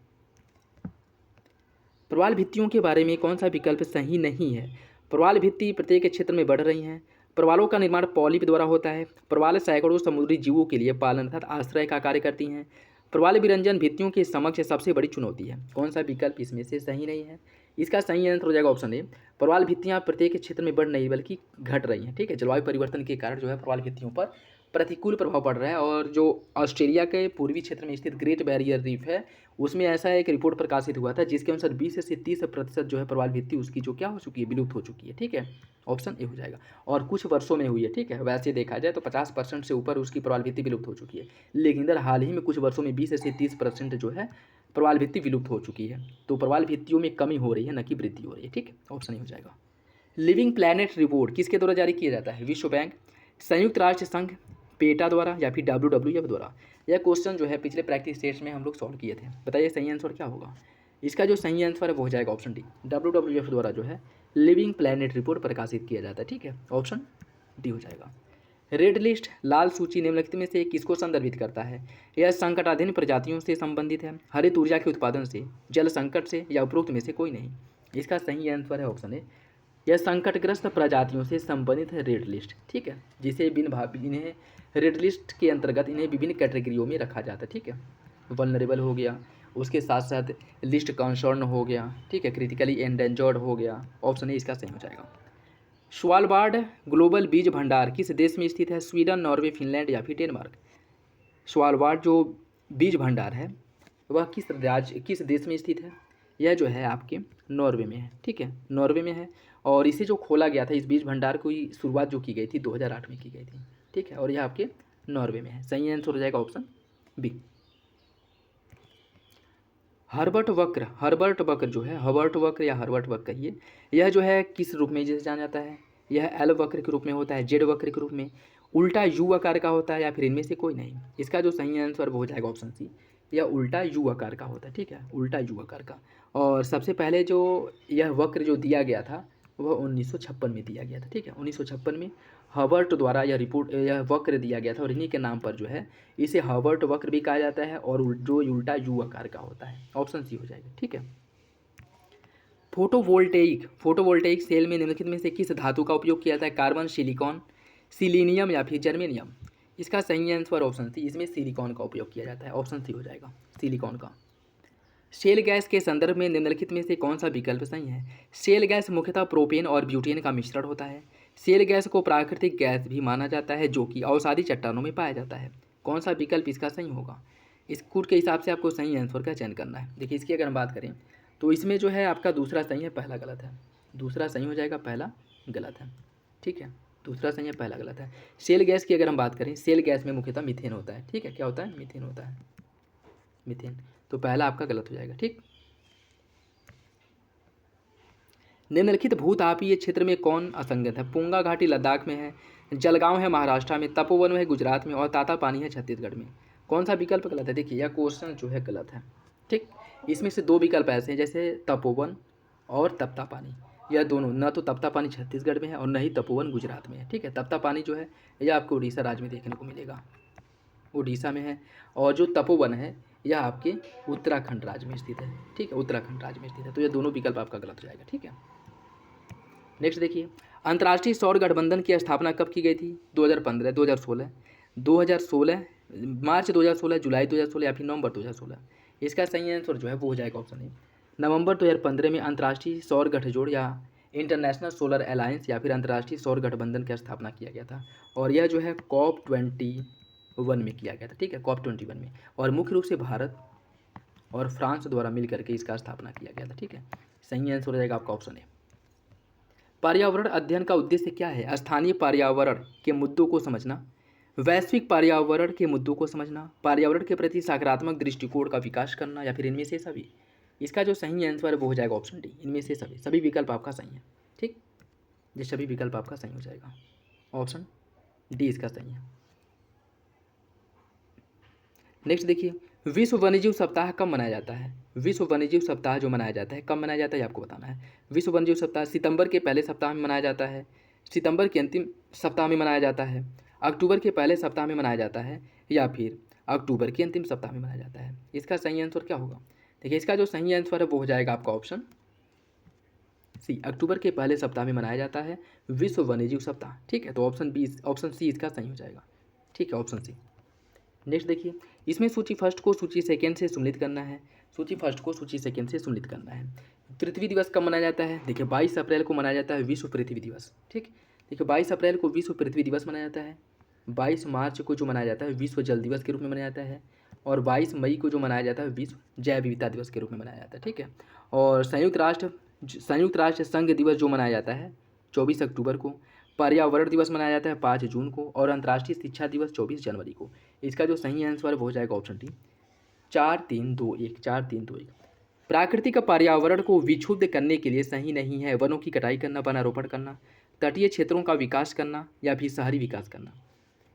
प्रवाल भित्तियों के बारे में कौन सा विकल्प सही नहीं है? प्रवाल भित्ति प्रत्येक क्षेत्र में बढ़ रही हैं। प्रवालों का निर्माण पॉलिप द्वारा होता है। प्रवाल सैकड़ों समुद्री जीवों के लिए पालन अर्थात आश्रय का कार्य करती हैं। प्रवाल विरंजन भित्तियों के समक्ष सबसे बड़ी चुनौती है। कौन सा विकल्प इसमें से सही नहीं है? इसका सही आंसर हो जाएगा ऑप्शन ए, प्रवाल भित्तियाँ प्रत्येक क्षेत्र में बढ़ नहीं बल्कि घट रही हैं। ठीक है, जलवायु परिवर्तन के कारण जो है प्रवाल भित्तियों पर प्रतिकूल प्रभाव पड़ रहा है। और जो ऑस्ट्रेलिया के पूर्वी क्षेत्र में स्थित ग्रेट बैरियर रीफ है, उसमें ऐसा एक रिपोर्ट प्रकाशित हुआ था जिसके अनुसार 20 से 30% जो है प्रवाल भित्ति उसकी जो क्या हो चुकी है, विलुप्त हो चुकी है। ठीक है, ऑप्शन ए हो जाएगा। और कुछ वर्षों में हुई है। ठीक है, वैसे देखा जाए तो 50% से ऊपर उसकी प्रवाल भित्ति विलुप्त हो चुकी है, लेकिन इधर हाल ही में कुछ वर्षों में 20 से 30% जो है प्रवाल भित्ति विलुप्त हो चुकी है। तो प्रवाल भित्तियों में कमी हो रही है, न कि वृद्धि हो रही है। ठीक है, ऑप्शन ए हो जाएगा। लिविंग प्लैनेट रिपोर्ट किसके द्वारा जारी किया जाता है? विश्व बैंक, संयुक्त राष्ट्र संघ, पेटा द्वारा या फिर WWF द्वारा? यह क्वेश्चन जो है पिछले प्रैक्टिस टेस्ट में हम लोग सॉल्व किए थे। बताइए सही आंसर क्या होगा? इसका जो सही आंसर है वो हो जाएगा ऑप्शन डी, WWF द्वारा जो है लिविंग प्लैनेट रिपोर्ट प्रकाशित किया जाता है। ठीक है, ऑप्शन डी हो जाएगा। रेड लिस्ट, लाल सूची निम्नलिखित में से किसको संदर्भित करता है? यह संकटाधीन प्रजातियों से संबंधित है, हरित ऊर्जा के उत्पादन से, जल संकट से, या उपरोक्त में से कोई नहीं? इसका सही आंसर है ऑप्शन ए, यह संकटग्रस्त प्रजातियों से संबंधित है रेड लिस्ट। ठीक है, जिसे इन्हें रेड लिस्ट के अंतर्गत इन्हें विभिन्न कैटेगरियों में रखा जाता है। ठीक है, वल्नरेबल हो गया, उसके साथ साथ लिस्ट कंसर्न हो गया। ठीक है, क्रिटिकली एंडेंजर्ड हो गया। ऑप्शन ए इसका सही हो जाएगा। स्वालबार्ड ग्लोबल बीज भंडार किस देश में स्थित है? स्वीडन, नॉर्वे, फिनलैंड या फिर डेनमार्क? स्वालबार्ड जो बीज भंडार है वह किस देश में स्थित है? यह जो है आपके नॉर्वे में है। ठीक है, नॉर्वे में है। और इसे जो खोला गया था, इस बीज भंडार की शुरुआत जो की गई थी 2008 में की गई थी। ठीक है, और यह आपके नॉर्वे में है। सही आंसर हो जाएगा ऑप्शन बी। हर्बर्ट वक्र जो है, हर्बर्ट वक्र या हर्बर्ट वक्र कहिए, यह जो है किस रूप में जिसे जाना जाता है? यह एल वक्र के रूप में होता है, जेड वक्र के रूप में, उल्टा यू आकार का होता है, या फिर इनमें से कोई नहीं? इसका जो सही आंसर वो हो जाएगा ऑप्शन सी, यह उल्टा यू आकार का होता है। ठीक है, उल्टा यू आकार का। और सबसे पहले जो यह वक्र जो दिया गया था वह 1956 में दिया गया था। ठीक है, 1956 में हर्बर्ट द्वारा यह वक्र दिया गया था, और इन्हीं के नाम पर जो है इसे हर्बर्ट वक्र भी कहा जाता है, और जो उल्टा यू आकार का होता है। ऑप्शन सी हो जाएगा। ठीक है, फोटोवोल्टेइक सेल में निम्नलिखित में से किस धातु का उपयोग किया जाता है? कार्बन, सिलिकॉन, सिलीनियम या फिर जर्मेनियम? इसका सही आंसर ऑप्शन सी, इसमें सिलिकॉन का उपयोग किया जाता है। ऑप्शन सी हो जाएगा, सिलिकॉन का। शेल गैस के संदर्भ में निम्नलिखित में से कौन सा विकल्प सही है? शेल गैस मुख्यतः प्रोपेन और ब्यूटेन का मिश्रण होता है। शेल गैस को प्राकृतिक गैस भी माना जाता है, जो कि अवसादी चट्टानों में पाया जाता है। कौन सा विकल्प इसका सही होगा? इस कूट के हिसाब से आपको सही आंसर का चयन करना है। देखिए, इसकी अगर हम बात करें तो इसमें जो है आपका दूसरा सही है, पहला गलत है। दूसरा सही हो जाएगा, पहला गलत है। ठीक है, दूसरा सही है, पहला गलत है। शेल गैस की अगर हम बात करें, शेल गैस में मुख्यतः मीथेन होता है। ठीक है, क्या होता है? मीथेन होता है, मीथेन। तो पहला आपका गलत हो जाएगा। ठीक, निम्नलिखित भूतापीय क्षेत्र में कौन असंगत है? पुंगा घाटी लद्दाख में है, जलगांव है महाराष्ट्र में, तपोवन है गुजरात में, और तातापानी है छत्तीसगढ़ में। कौन सा विकल्प गलत है? देखिए, यह क्वेश्चन जो है गलत है। ठीक, इसमें से दो विकल्प ऐसे हैं, जैसे तपोवन और तप्तापानी। यह दोनों, न तो तप्तापानी छत्तीसगढ़ में है और न ही तपोवन गुजरात में है। ठीक है, तप्तापानी जो है यह आपको उड़ीसा राज्य में देखने को मिलेगा, उड़ीसा में है। और जो तपोवन है यह आपके उत्तराखंड राज्य में स्थित है। ठीक है, उत्तराखंड राज्य में स्थित है। तो यह दोनों विकल्प आपका गलत हो जाएगा। ठीक है, नेक्स्ट देखिए, अंतर्राष्ट्रीय सौर गठबंधन की स्थापना कब की गई थी? 2015, 2016, 2016, मार्च 2016, जुलाई 2016 या फिर नवंबर 2016? इसका सही आंसर जो है वो हो जाएगा ऑप्शन ए, नवंबर 2015 में अंतर्राष्ट्रीय सौर गठजोड़ या इंटरनेशनल सोलर अलायंस या फिर अंतर्राष्ट्रीय सौर गठबंधन की स्थापना किया गया था। और यह जो है COP21 में किया गया था, ठीक है, COP21 में। और मुख्य रूप से भारत और फ्रांस द्वारा मिल करके इसका स्थापना किया गया था, ठीक है। सही आंसर हो जाएगा आपका ऑप्शन ए। पर्यावरण अध्ययन का उद्देश्य क्या है? स्थानीय पर्यावरण के मुद्दों को समझना, वैश्विक पर्यावरण के मुद्दों को समझना, पर्यावरण के प्रति सकारात्मक दृष्टिकोण का विकास करना, या फिर इनमें से सभी। इसका जो सही आंसर है वो हो जाएगा ऑप्शन डी, इनमें से सभी। सभी विकल्प आपका सही है, ठीक, ये सभी विकल्प आपका सही हो जाएगा। ऑप्शन डी इसका सही है। नेक्स्ट देखिए, विश्व वन्यजीव सप्ताह कब मनाया जाता है? विश्व वन्यजीव सप्ताह जो मनाया जाता है कब मनाया जाता है ये आपको बताना है। विश्व वन्यजीव सप्ताह सितंबर के पहले सप्ताह में मनाया जाता है, सितंबर के अंतिम सप्ताह में मनाया जाता है, अक्टूबर के पहले सप्ताह में मनाया जाता है, या फिर अक्टूबर के अंतिम सप्ताह में मनाया जाता है। इसका सही आंसर क्या होगा? देखिए, इसका जो सही आंसर है वो हो जाएगा आपका ऑप्शन सी, अक्टूबर के पहले सप्ताह में मनाया जाता है विश्व वन्यजीव सप्ताह, ठीक है। तो ऑप्शन बी, ऑप्शन सी इसका सही हो जाएगा, ठीक है, ऑप्शन सी। नेक्स्ट देखिए, इसमें सूची फर्स्ट को सूची सेकंड से सम्मिलित करना है। सूची फर्स्ट को सूची सेकंड से सम्मिलित करना है। पृथ्वी दिवस कब मनाया जाता है? देखिए, 22 अप्रैल को मनाया जाता है विश्व पृथ्वी दिवस, ठीक। देखिए, 22 अप्रैल को विश्व पृथ्वी दिवस मनाया जाता है। 22 मार्च को जो मनाया जाता है विश्व जल दिवस के रूप में मनाया जाता है। और 22 मई को जो मनाया जाता है विश्व जैव विविधता दिवस के रूप में मनाया जाता है, ठीक है। और संयुक्त राष्ट्र संघ दिवस जो मनाया जाता है 24 अक्टूबर को। पर्यावरण दिवस मनाया जाता है 5 जून को। और अंतर्राष्ट्रीय शिक्षा दिवस 24 जनवरी को। इसका जो सही आंसर है वो हो जाएगा ऑप्शन डी, 4-3-2-1, 4-3-2-1। प्राकृतिक पर्यावरण को विक्षुब्ध करने के लिए सही नहीं है वनों की कटाई करना, वनारोपण करना, तटीय क्षेत्रों का विकास करना, या फिर शहरी विकास करना।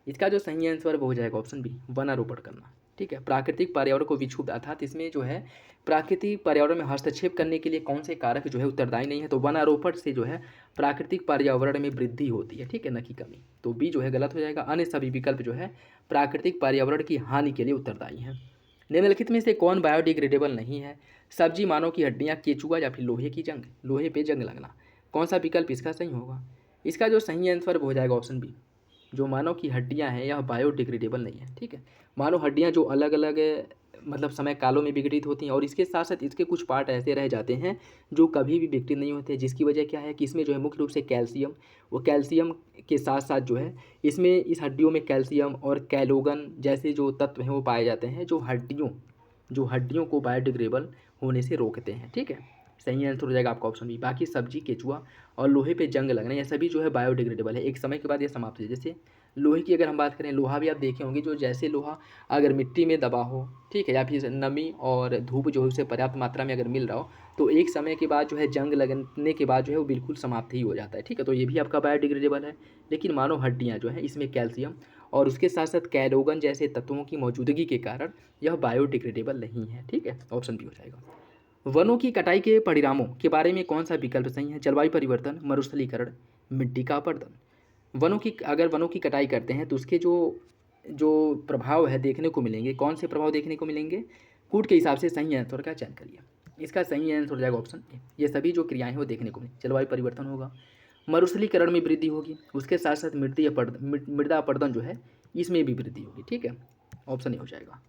इसका जो सही आंसर है वो हो जाएगा ऑप्शन बी, वनारोपण करना, ठीक है। प्राकृतिक पर्यावरण को विक्षुब्ध अर्थात इसमें जो है प्राकृतिक पर्यावरण में हस्तक्षेप करने के लिए कौन से कारक जो है उत्तरदायी नहीं है, तो वनारोपण से जो है प्राकृतिक पर्यावरण में वृद्धि होती है, ठीक है, न कि कमी। तो बी जो है गलत हो जाएगा। अन्य सभी विकल्प जो है प्राकृतिक पर्यावरण की हानि के लिए उत्तरदायी हैं। निम्नलिखित में से कौन बायोडिग्रेडेबल नहीं है? सब्जी, मानव की हड्डियाँ, केचुआ, या फिर लोहे की जंग, लोहे पे जंग लगना। कौन सा विकल्प इसका सही होगा? इसका जो सही आंसर हो जाएगा ऑप्शन बी, जो मानव की हड्डियां हैं यह बायोडिग्रेडेबल नहीं है, ठीक है। मानव हड्डियां जो अलग अलग मतलब समय कालों में विघटित होती हैं, और इसके साथ साथ इसके कुछ पार्ट ऐसे रह जाते हैं जो कभी भी विघटित नहीं होते, जिसकी वजह क्या है कि इसमें जो है मुख्य रूप से कैल्शियम, वो कैल्शियम के साथ साथ जो है इसमें इस हड्डियों में कैल्शियम और कैलोगन जैसे जो तत्व हैं वो पाए जाते हैं जो हड्डियों को बायोडिग्रेडेबल होने से रोकते हैं, ठीक है। सही आंसर हो जाएगा आपका ऑप्शन बी। बाकी सब्जी, केचुआ और लोहे पे जंग लगना, ये सभी जो है बायोडिग्रेडेबल है, एक समय के बाद ये समाप्त हो जाए। जैसे लोहे की अगर हम बात करें, लोहा भी आप देखे होंगे, जो जैसे लोहा अगर मिट्टी में दबा हो, ठीक है, या फिर नमी और धूप जो है उसे पर्याप्त मात्रा में अगर मिल रहा हो, तो एक समय के बाद जो है जंग लगने के बाद जो है वो बिल्कुल समाप्त ही हो जाता है, ठीक है। तो ये भी आपका बायोडिग्रेडेबल है। लेकिन मानव हड्डियाँ जो है इसमें कैल्शियम और उसके साथ साथ कैलोगन जैसे तत्वों की मौजूदगी के कारण यह बायोडिग्रेडेबल नहीं है, ठीक है, ऑप्शन बी हो जाएगा। वनों की कटाई के परिणामों के बारे में कौन सा विकल्प सही है? जलवायु परिवर्तन, मरुस्थलीकरण, मिट्टी का अपरदन। अगर वनों की कटाई करते हैं तो उसके जो जो प्रभाव है देखने को मिलेंगे, कौन से प्रभाव देखने को मिलेंगे? कूट के हिसाब से सही आंसर का चयन करिए। इसका सही आंसर हो जाएगा ऑप्शन ए, ये सभी जो क्रियाएं हैं वो देखने को मिलेंगी। जलवायु परिवर्तन होगा, मरुस्थलीकरण में वृद्धि होगी, उसके साथ साथ मृदा अपरदन जो है इसमें भी वृद्धि होगी, ठीक है, ऑप्शन ए हो जाएगा।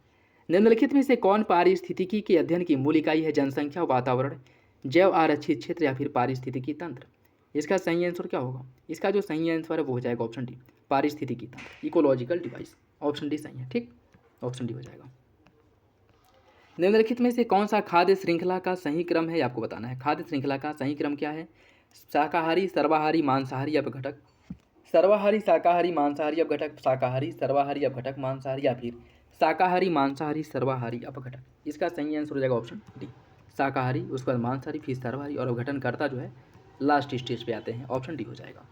निम्नलिखित में से कौन पारिस्थितिकी के अध्ययन की मूल इकाई है? जनसंख्या, वातावरण, जैव आरक्षित क्षेत्र, या फिर पारिस्थितिकी तंत्र। इसका सही आंसर क्या होगा? इसका जो सही आंसर है वो हो जाएगा ऑप्शन डी, पारिस्थितिकी तंत्र, इकोलॉजिकल डिवाइस। ऑप्शन डी सही है, ठीक, ऑप्शन डी हो जाएगा। निम्नलिखित में से कौन सा खाद्य श्रृंखला का सही क्रम है आपको बताना है। खाद्य श्रृंखला का सही क्रम क्या है? शाकाहारी, सर्वाहारी, मांसाहारी, अपघटक, सर्वाहारी, शाकाहारी, मांसाहारी, अपघटक, शाकाहारी, सर्वाहारी, अपघटक, मांसाहारी, या फिर शाकाहारी, मांसाहारी, सर्वाहारी, अपघटक। इसका सही आंसर हो जाएगा ऑप्शन डी, शाकाहारी, उसके बाद मांसाहारी, फिर सर्वाहारी, और अपघटनकर्ता जो है लास्ट स्टेज पे आते हैं, ऑप्शन डी हो जाएगा।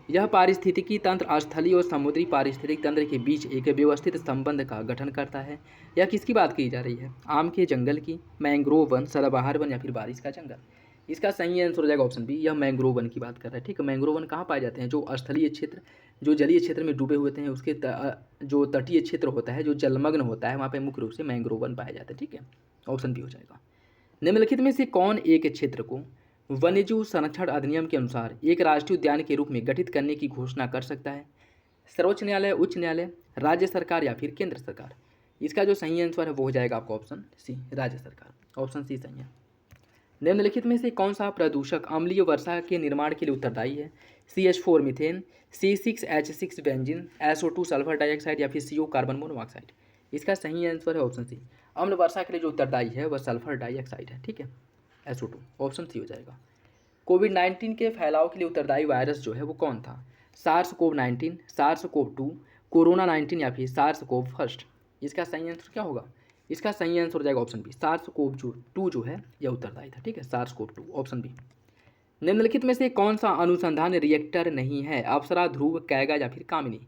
यह पारिस्थितिकी तंत्र स्थलीय और समुद्री पारिस्थितिक तंत्र के बीच एक व्यवस्थित संबंध का गठन करता है। यह किसकी बात की जा रही है? आम के जंगल की, मैंग्रोव वन, सदाबहार वन, या फिर बारिश का जंगल। इसका सही आंसर हो जाएगा ऑप्शन बी, यह मैंग्रोव वन की बात कर रहा है, ठीक है। मैंग्रोव वन कहाँ पाए जाते हैं? जो स्थलीय क्षेत्र, जो जलीय क्षेत्र में डूबे हुए हैं, उसके जो तटीय क्षेत्र होता है, जो जलमग्न होता है, वहाँ पे मुख्य रूप से मैंग्रोव वन पाए जाते हैं, ठीक है, ऑप्शन बी हो जाएगा। निम्नलिखित में से कौन एक क्षेत्र को वन्यजीव संरक्षण अधिनियम के अनुसार एक राष्ट्रीय उद्यान के रूप में गठित करने की घोषणा कर सकता है? सर्वोच्च न्यायालय, उच्च न्यायालय, राज्य सरकार, या फिर केंद्र सरकार। इसका जो सही आंसर है वो हो जाएगा आपका ऑप्शन सी, राज्य सरकार। ऑप्शन सी सही है। निम्नलिखित में से कौन सा प्रदूषक अम्लीय वर्षा के निर्माण के लिए उत्तरदायी है? CH4 methane, C6H6 benzene, SO2 sulphur dioxide या फिर CO कार्बन मोनोऑक्साइड। इसका सही आंसर है ऑप्शन सी। अम्ल वर्षा के लिए जो उत्तरदायी है वह सल्फर डाइऑक्साइड है, ठीक है, SO2, ऑप्शन सी हो जाएगा। कोविड-19 के फैलाव के लिए उत्तरदायी वायरस जो है वो कौन था? SARS-CoV-19, SARS-CoV-2, कोरोना-19 या फिर SARS-CoV-1। इसका सही आंसर क्या होगा? इसका सही आंसर हो जाएगा ऑप्शन बी, SARS-CoV-2 जो है यह उत्तरदायी था, ठीक है, SARS-CoV-2, ऑप्शन बी। निम्नलिखित में से कौन सा अनुसंधान रिएक्टर नहीं है? अप्सरा, ध्रुव, कैगा या फिर कामिनी।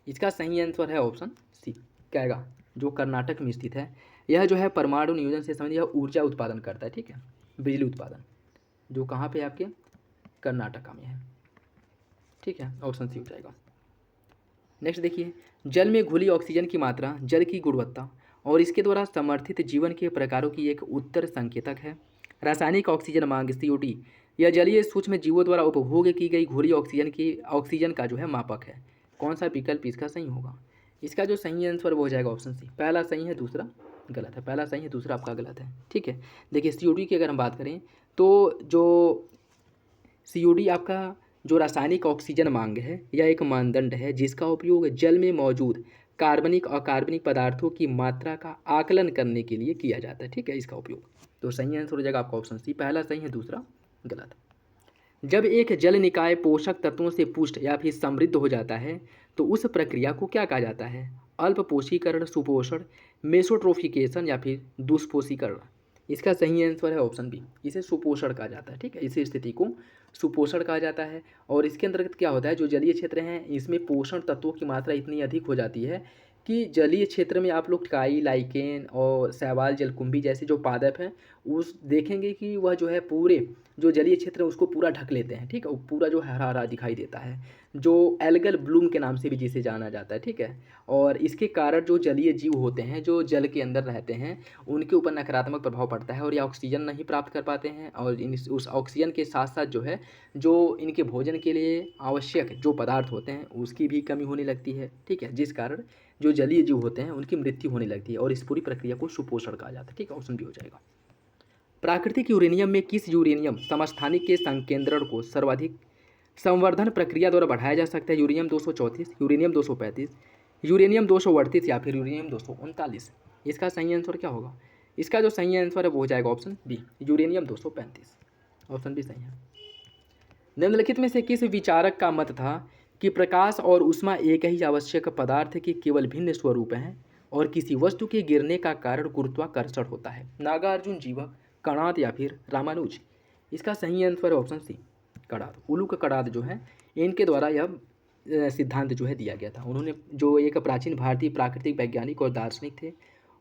इसका सही आंसर है ऑप्शन सी, कैगा, जो कर्नाटक में स्थित है। यह जो है परमाणु नियोजन से संबंधित यह ऊर्जा उत्पादन करता है, ठीक है, बिजली उत्पादन, जो कहाँ पे आपके कर्नाटका में है, ठीक है, ऑप्शन सी हो जाएगा। नेक्स्ट देखिए, जल में घुली ऑक्सीजन की मात्रा जल की गुणवत्ता और इसके द्वारा समर्थित जीवन के प्रकारों की एक उत्तर संकेतक है। रासायनिक ऑक्सीजन मांग CO2 यह जलीय सूक्ष्म जीवों द्वारा उपभोग की गई घुली ऑक्सीजन का जो है मापक है। कौन सा विकल्प इसका सही होगा? इसका जो सही आंसर वो हो जाएगा ऑप्शन सी। पहला सही है, दूसरा गलत है। पहला सही है, दूसरा आपका गलत है, ठीक है। देखिए CO2 की अगर हम बात करें तो जो COD आपका जो रासायनिक ऑक्सीजन मांग है यह एक मानदंड है जिसका उपयोग जल में मौजूद कार्बनिक और अकार्बनिक पदार्थों की मात्रा का आकलन करने के लिए किया जाता है, ठीक है, इसका उपयोग। तो सही आंसर हो जाएगा आपका ऑप्शन सी। पहला सही है, दूसरा गलत। जब एक जल निकाय पोषक तत्वों से पुष्ट या फिर समृद्ध हो जाता है तो उस प्रक्रिया को क्या कहा जाता है? अल्प पोषीकरण, सुपोषण, मेसोट्रोफिकेशन या फिर दुष्पोषीकरण। इसका सही आंसर है ऑप्शन बी, इसे सुपोषण कहा जाता है, ठीक है, इस स्थिति को सुपोषण कहा जाता है। और इसके अंतर्गत क्या होता है, जो जलीय क्षेत्र हैं इसमें पोषण तत्वों की मात्रा इतनी अधिक हो जाती है कि जलीय क्षेत्र में आप लोग काई, लाइकेन और शैवाल, जलकुंभी जैसे जो पादप हैं उस देखेंगे कि वह जो है पूरे जो जलीय क्षेत्र है उसको पूरा ढक लेते हैं, ठीक है, वो पूरा जो हरा हरा दिखाई देता है, जो एल्गल ब्लूम के नाम से भी जिसे जाना जाता है, ठीक है। और इसके कारण जो जलीय जीव होते हैं जो जल के अंदर रहते हैं उनके ऊपर नकारात्मक प्रभाव पड़ता है और ये ऑक्सीजन नहीं प्राप्त कर पाते हैं और उस ऑक्सीजन के साथ साथ जो है जो इनके भोजन के लिए आवश्यक जो पदार्थ होते हैं उसकी भी कमी होने लगती है, ठीक है, जिस कारण जो जलीय जीव होते हैं उनकी मृत्यु होने लगती है और इस पूरी प्रक्रिया को सुपोषण कहा जाता है, ठीक है, ऑप्शन बी हो जाएगा। प्राकृतिक यूरेनियम में किस यूरेनियम समस्थानिक के संकेंद्रण को सर्वाधिक संवर्धन प्रक्रिया द्वारा बढ़ाया जा सकता है? यूरेनियम 234, यूरेनियम 235, यूरेनियम 238 या फिर यूरेनियम 239। इसका सही आंसर क्या होगा? इसका जो सही आंसर है वो हो जाएगा option B, uranium 235, option B सही है। निम्नलिखित में से किस विचारक का मत था कि प्रकाश और ऊष्मा एक ही आवश्यक पदार्थ के केवल भिन्न स्वरूप हैं और किसी वस्तु के गिरने का कारण गुरुत्वाकर्षण होता है? नागार्जुन, जीवक, कणाद या फिर रामानुज। इसका सही आंसर है ऑप्शन सी, कणाद। उलूक कणाद जो है इनके द्वारा यह सिद्धांत जो है दिया गया था। उन्होंने जो एक प्राचीन भारतीय प्राकृतिक वैज्ञानिक और दार्शनिक थे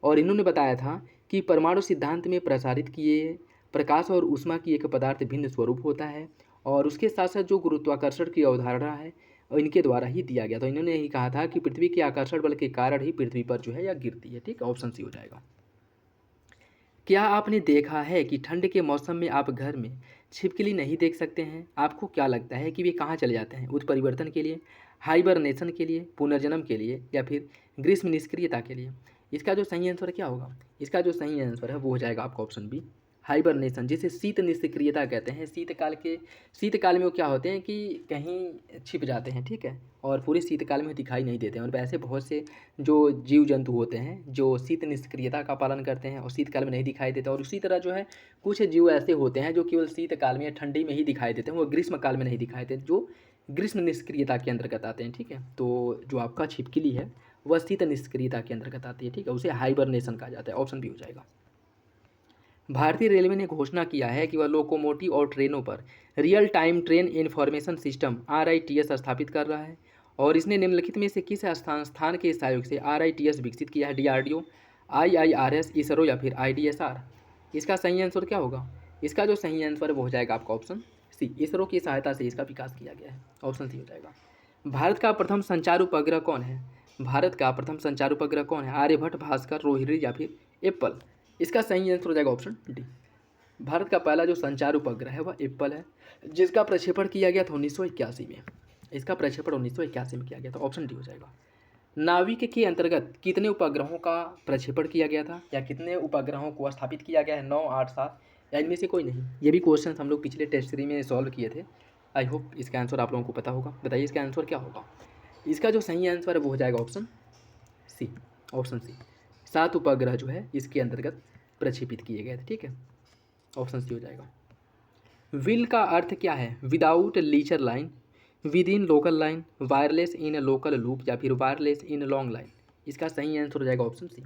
और इन्होंने बताया था कि परमाणु सिद्धांत में प्रसारित किए प्रकाश और ऊष्मा की एक पदार्थ भिन्न स्वरूप होता है और उसके साथ साथ जो गुरुत्वाकर्षण की अवधारणा है इनके द्वारा ही दिया गया। तो इन्होंने यही कहा था कि पृथ्वी के आकर्षण बल के कारण ही पृथ्वी पर जो है यह गिरती है, ठीक है, ऑप्शन सी हो जाएगा। क्या आपने देखा है कि ठंड के मौसम में आप घर में छिपकली नहीं देख सकते हैं? आपको क्या लगता है कि वे कहाँ चले जाते हैं? उत्परिवर्तन के लिए, हाइबरनेशन के लिए, पुनर्जन्म के लिए या फिर ग्रीष्म निष्क्रियता के लिए? इसका जो सही आंसर क्या होगा? इसका जो सही आंसर है वो हो जाएगा आपका ऑप्शन बी, हाइबरनेशन, जिसे शीत निष्क्रियता कहते हैं। शीतकाल में वो क्या होते हैं कि कहीं छिप जाते हैं, ठीक है, और पूरे शीतकाल में दिखाई नहीं देते हैं। और वैसे बहुत से जो जीव जंतु होते हैं जो शीत निष्क्रियता का पालन करते हैं और शीतकाल में नहीं दिखाई देते। और उसी तरह जो है कुछ जीव ऐसे होते हैं जो केवल शीतकाल में या ठंडी में ही दिखाई देते हैं, वो ग्रीष्मकाल में नहीं दिखाई देते, जो ग्रीष्म निष्क्रियता के अंतर्गत आते हैं, ठीक है। तो जो आपका छिपकली है वह शीत निष्क्रियता के अंतर्गत आती है, ठीक है, उसे हाइबरनेशन कहा जाता है, ऑप्शन बी हो जाएगा। भारतीय रेलवे ने घोषणा किया है कि वह लोकोमोटिव और ट्रेनों पर real time train information system RITS स्थापित कर रहा है और इसने निम्नलिखित में से किस स्थान के सहयोग से RITS विकसित किया है? DRDO, IIRS, इसरो या फिर IDSR। इसका सही आंसर क्या होगा? इसका जो सही आंसर वो हो जाएगा आपका ऑप्शन सी, इसरो की सहायता से इसका विकास किया गया है, ऑप्शन सी हो जाएगा। भारत का प्रथम संचार उपग्रह कौन है? भारत का प्रथम संचार उपग्रह कौन है? आर्यभट्ट, भास्कर, रोहिणी या फिर एप्पल। इसका सही आंसर हो जाएगा ऑप्शन डी। भारत का पहला जो संचार उपग्रह है वह एप्पल है, जिसका प्रक्षेपण किया गया था 1981 में। इसका प्रक्षेपण 1981 में किया गया था, ऑप्शन डी हो जाएगा। नाविक के अंतर्गत कितने उपग्रहों का प्रक्षेपण किया गया था या कितने उपग्रहों को स्थापित किया गया है? 9, 8, 7, या इनमें से कोई नहीं? ये भी क्वेश्चन हम लोग पिछले टेस्ट सीरीज में सॉल्व किए थे। आई होप इसका आंसर आप लोगों को पता होगा। बताइए इसका आंसर क्या होगा? इसका जो सही आंसर है वो हो जाएगा ऑप्शन सी। ऑप्शन सी, 7 उपग्रह जो है इसके अंतर्गत प्रक्षेपित किए गए थे। ठीक है, ऑप्शन सी हो जाएगा। विल का अर्थ क्या है? Without lecher line, within local line, wireless in local loop या फिर वायरलेस इन लॉन्ग लाइन। इसका सही आंसर हो जाएगा option C,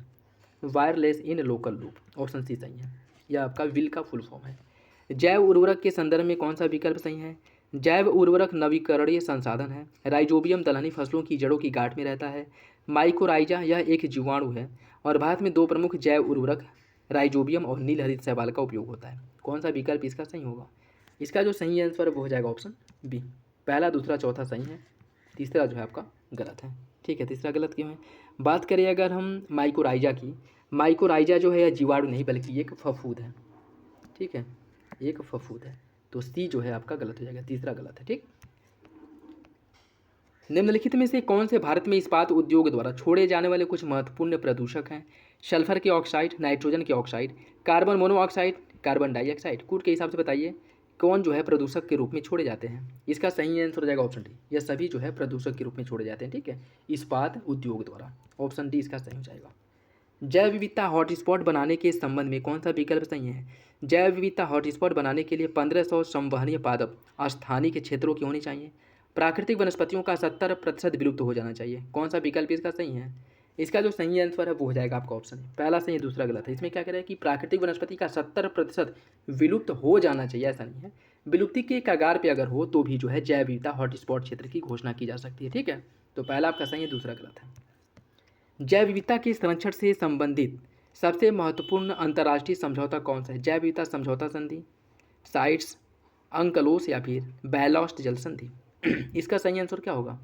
wireless in local loop. Option C सही है। यह आपका विल का फुल फॉर्म है। जैव उर्वरक के संदर्भ में कौन सा विकल्प सही है? जैव उर्वरक नवीकरणीय संसाधन है। राइजोबियम दलहनी फसलों की जड़ों की गांठ में रहता है। माइकोराइजा यह एक जीवाणु है। और भारत में 2 प्रमुख जैव उर्वरक राइजोबियम और नील हरित शैवाल का उपयोग होता है। कौन सा विकल्प इसका सही होगा? इसका जो सही आंसर वो हो जाएगा ऑप्शन बी। पहला, दूसरा, चौथा सही है, तीसरा जो है आपका गलत है। ठीक है, तीसरा गलत क्यों है? बात करें अगर हम माइकोराइजा की, माइकोराइजा जो है यह जीवाणु नहीं बल्कि एक फफूंद है। ठीक है, एक फफूंद है। तो सी जो है आपका गलत हो जाएगा, तीसरा गलत है। ठीक, निम्नलिखित में से कौन से भारत में इस्पात उद्योग द्वारा छोड़े जाने वाले कुछ महत्वपूर्ण प्रदूषक हैं? सल्फर के ऑक्साइड, नाइट्रोजन के oxide, carbon monoxide, carbon dioxide. कूट के हिसाब से बताइए कौन जो है प्रदूषक के रूप में छोड़े जाते हैं? इसका सही आंसर हो जाएगा ऑप्शन डी। यह सभी जो है प्रदूषक के रूप में छोड़े जाते हैं। ठीक है, इस्पात उद्योग द्वारा। ऑप्शन डी इसका सही हो जाएगा। जैव विविधता हॉटस्पॉट बनाने के संबंध में कौन सा विकल्प सही है? जैव विविधता हॉटस्पॉट बनाने के लिए 1500 संवहनीय पादप स्थानिक क्षेत्रों की होनी चाहिए। प्राकृतिक वनस्पतियों का 70% विलुप्त हो जाना चाहिए। कौन सा विकल्प इसका सही है? इसका जो सही आंसर है वो हो जाएगा आपका ऑप्शन है। पहला सही है, दूसरा गलत है। इसमें क्या कह रहा है कि प्राकृतिक वनस्पति का 70% विलुप्त हो जाना चाहिए, ऐसा नहीं है। विलुप्ति के कगार पे अगर हो तो भी जो है जैव विविधता हॉटस्पॉट क्षेत्र की घोषणा की जा सकती है। ठीक है, तो पहला आपका सही है, दूसरा गलत है। जैव विविधता के संरक्षण से संबंधित सबसे महत्वपूर्ण अंतर्राष्ट्रीय समझौता कौन सा है? जैव विविधता समझौता संधि, साइट्स, अंकलोस या फिर बैलास्ट जल संधि। इसका सही आंसर क्या होगा?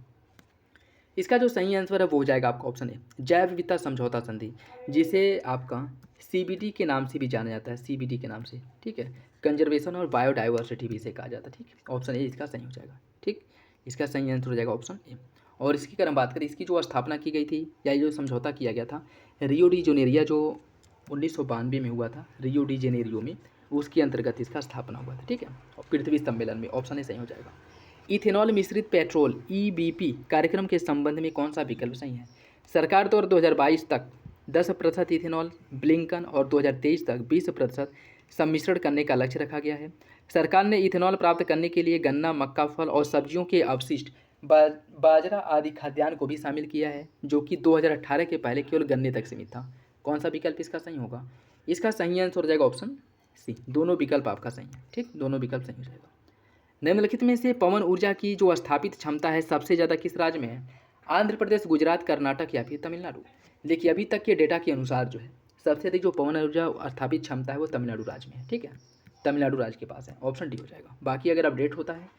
इसका जो सही आंसर है वो हो जाएगा आपका ऑप्शन है, जैव विविधता समझौता संधि, जिसे आपका CBD के नाम से भी जाना जाता है, CBD के नाम से। ठीक है, कंजर्वेशन और बायोडाइवर्सिटी भी इसे कहा जाता है। ठीक है, ऑप्शन ए इसका सही हो जाएगा। ठीक, इसका सही आंसर हो जाएगा ऑप्शन ए। और इसकी अगर हम बात करें, इसकी जो स्थापना की गई थी या जो समझौता किया गया था रियो डी जेनेरिया, जो 1992 में हुआ था रियो डी जेनेरियो में, उसके अंतर्गत इसका स्थापना हुआ था। ठीक है, और पृथ्वी सम्मेलन में। ऑप्शन ए सही हो जाएगा। इथेनॉल मिश्रित पेट्रोल EBP कार्यक्रम के संबंध में कौन सा विकल्प सही है? सरकार द्वारा 2022 तक 10% इथेनॉल ब्लिंकन और 2023 तक 20% सम्मिश्रण करने का लक्ष्य रखा गया है। सरकार ने इथेनॉल प्राप्त करने के लिए गन्ना, मक्का, फल और सब्जियों के अवशिष्ट, बाजरा आदि खाद्यान्न को भी शामिल किया है, जो कि 2018 के पहले केवल गन्ने तक सीमित था। कौन सा विकल्प इसका सही होगा? इसका सही आंसर हो जाएगा ऑप्शन सी। दोनों विकल्प आपका सही है। ठीक, दोनों विकल्प सही हो जाएगा। निम्नलिखित में से पवन ऊर्जा की जो स्थापित क्षमता है सबसे ज़्यादा किस राज्य में है? आंध्र प्रदेश, गुजरात, कर्नाटक या फिर तमिलनाडु। देखिए, अभी तक के डेटा के अनुसार जो है सबसे अधिक जो पवन ऊर्जा स्थापित क्षमता है वो तमिलनाडु राज्य में है। ठीक है, तमिलनाडु राज्य के पास है। ऑप्शन डी हो जाएगा। बाकी अगर अपडेट होता है,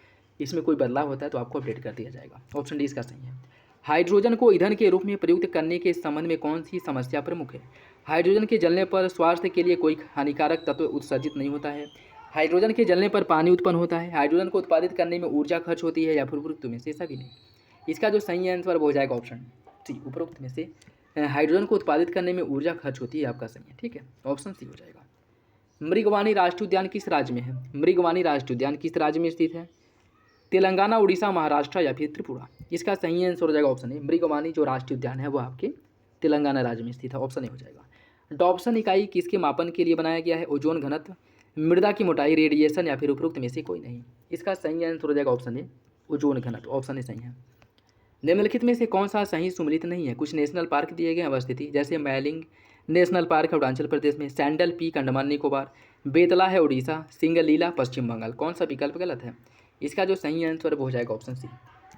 इसमें कोई बदलाव होता है तो आपको अपडेट कर दिया जाएगा। ऑप्शन डी इसका सही है। हाइड्रोजन को ईंधन के रूप में प्रयुक्त करने के संबंध में कौन सी समस्या प्रमुख है? हाइड्रोजन के जलने पर स्वास्थ्य के लिए कोई हानिकारक तत्व उत्सर्जित नहीं होता है। हाइड्रोजन के जलने पर पानी उत्पन्न होता है। हाइड्रोजन को उत्पादित करने में ऊर्जा खर्च होती है, या फिर उपरोक्त में से सभी नहीं। इसका जो सही आंसर वो हो जाएगा ऑप्शन सी, उपरोक्त में से हाइड्रोजन को उत्पादित करने में ऊर्जा खर्च होती है, आपका सही है। ठीक है, ऑप्शन सी हो जाएगा। मृगवानी राष्ट्रीय उद्यान किस राज्य में है? मृगवानी राष्ट्रीय उद्यान किस राज्य में स्थित है? तेलंगाना, उड़ीसा, महाराष्ट्र या फिर त्रिपुरा। इसका सही आंसर हो जाएगा ऑप्शन ए। मृगवानी जो राष्ट्रीय उद्यान है वो आपके तेलंगाना राज्य में स्थित है। ऑप्शन ए हो जाएगा। डॉप्सन इकाई किसके मापन के लिए बनाया गया है? ओजोन घनत्व, मृदा की मोटाई, रेडिएशन या फिर उपरोक्त में से कोई नहीं। इसका सही आंसर हो जाएगा ऑप्शन ए, ओजोन घनत्व। ऑप्शन ए सही है। निम्नलिखित में से कौन सा सही सुमेलित नहीं है? कुछ नेशनल पार्क दिए गए अवस्थिति, जैसे मैलिंग नेशनल पार्क है अरुणाचल प्रदेश में, सैंडल पीक अंडमान निकोबार, बेतला है उड़ीसा, सिंगलीला पश्चिम बंगाल। कौन सा विकल्प गलत है? इसका जो सही आंसर वो हो जाएगा ऑप्शन सी।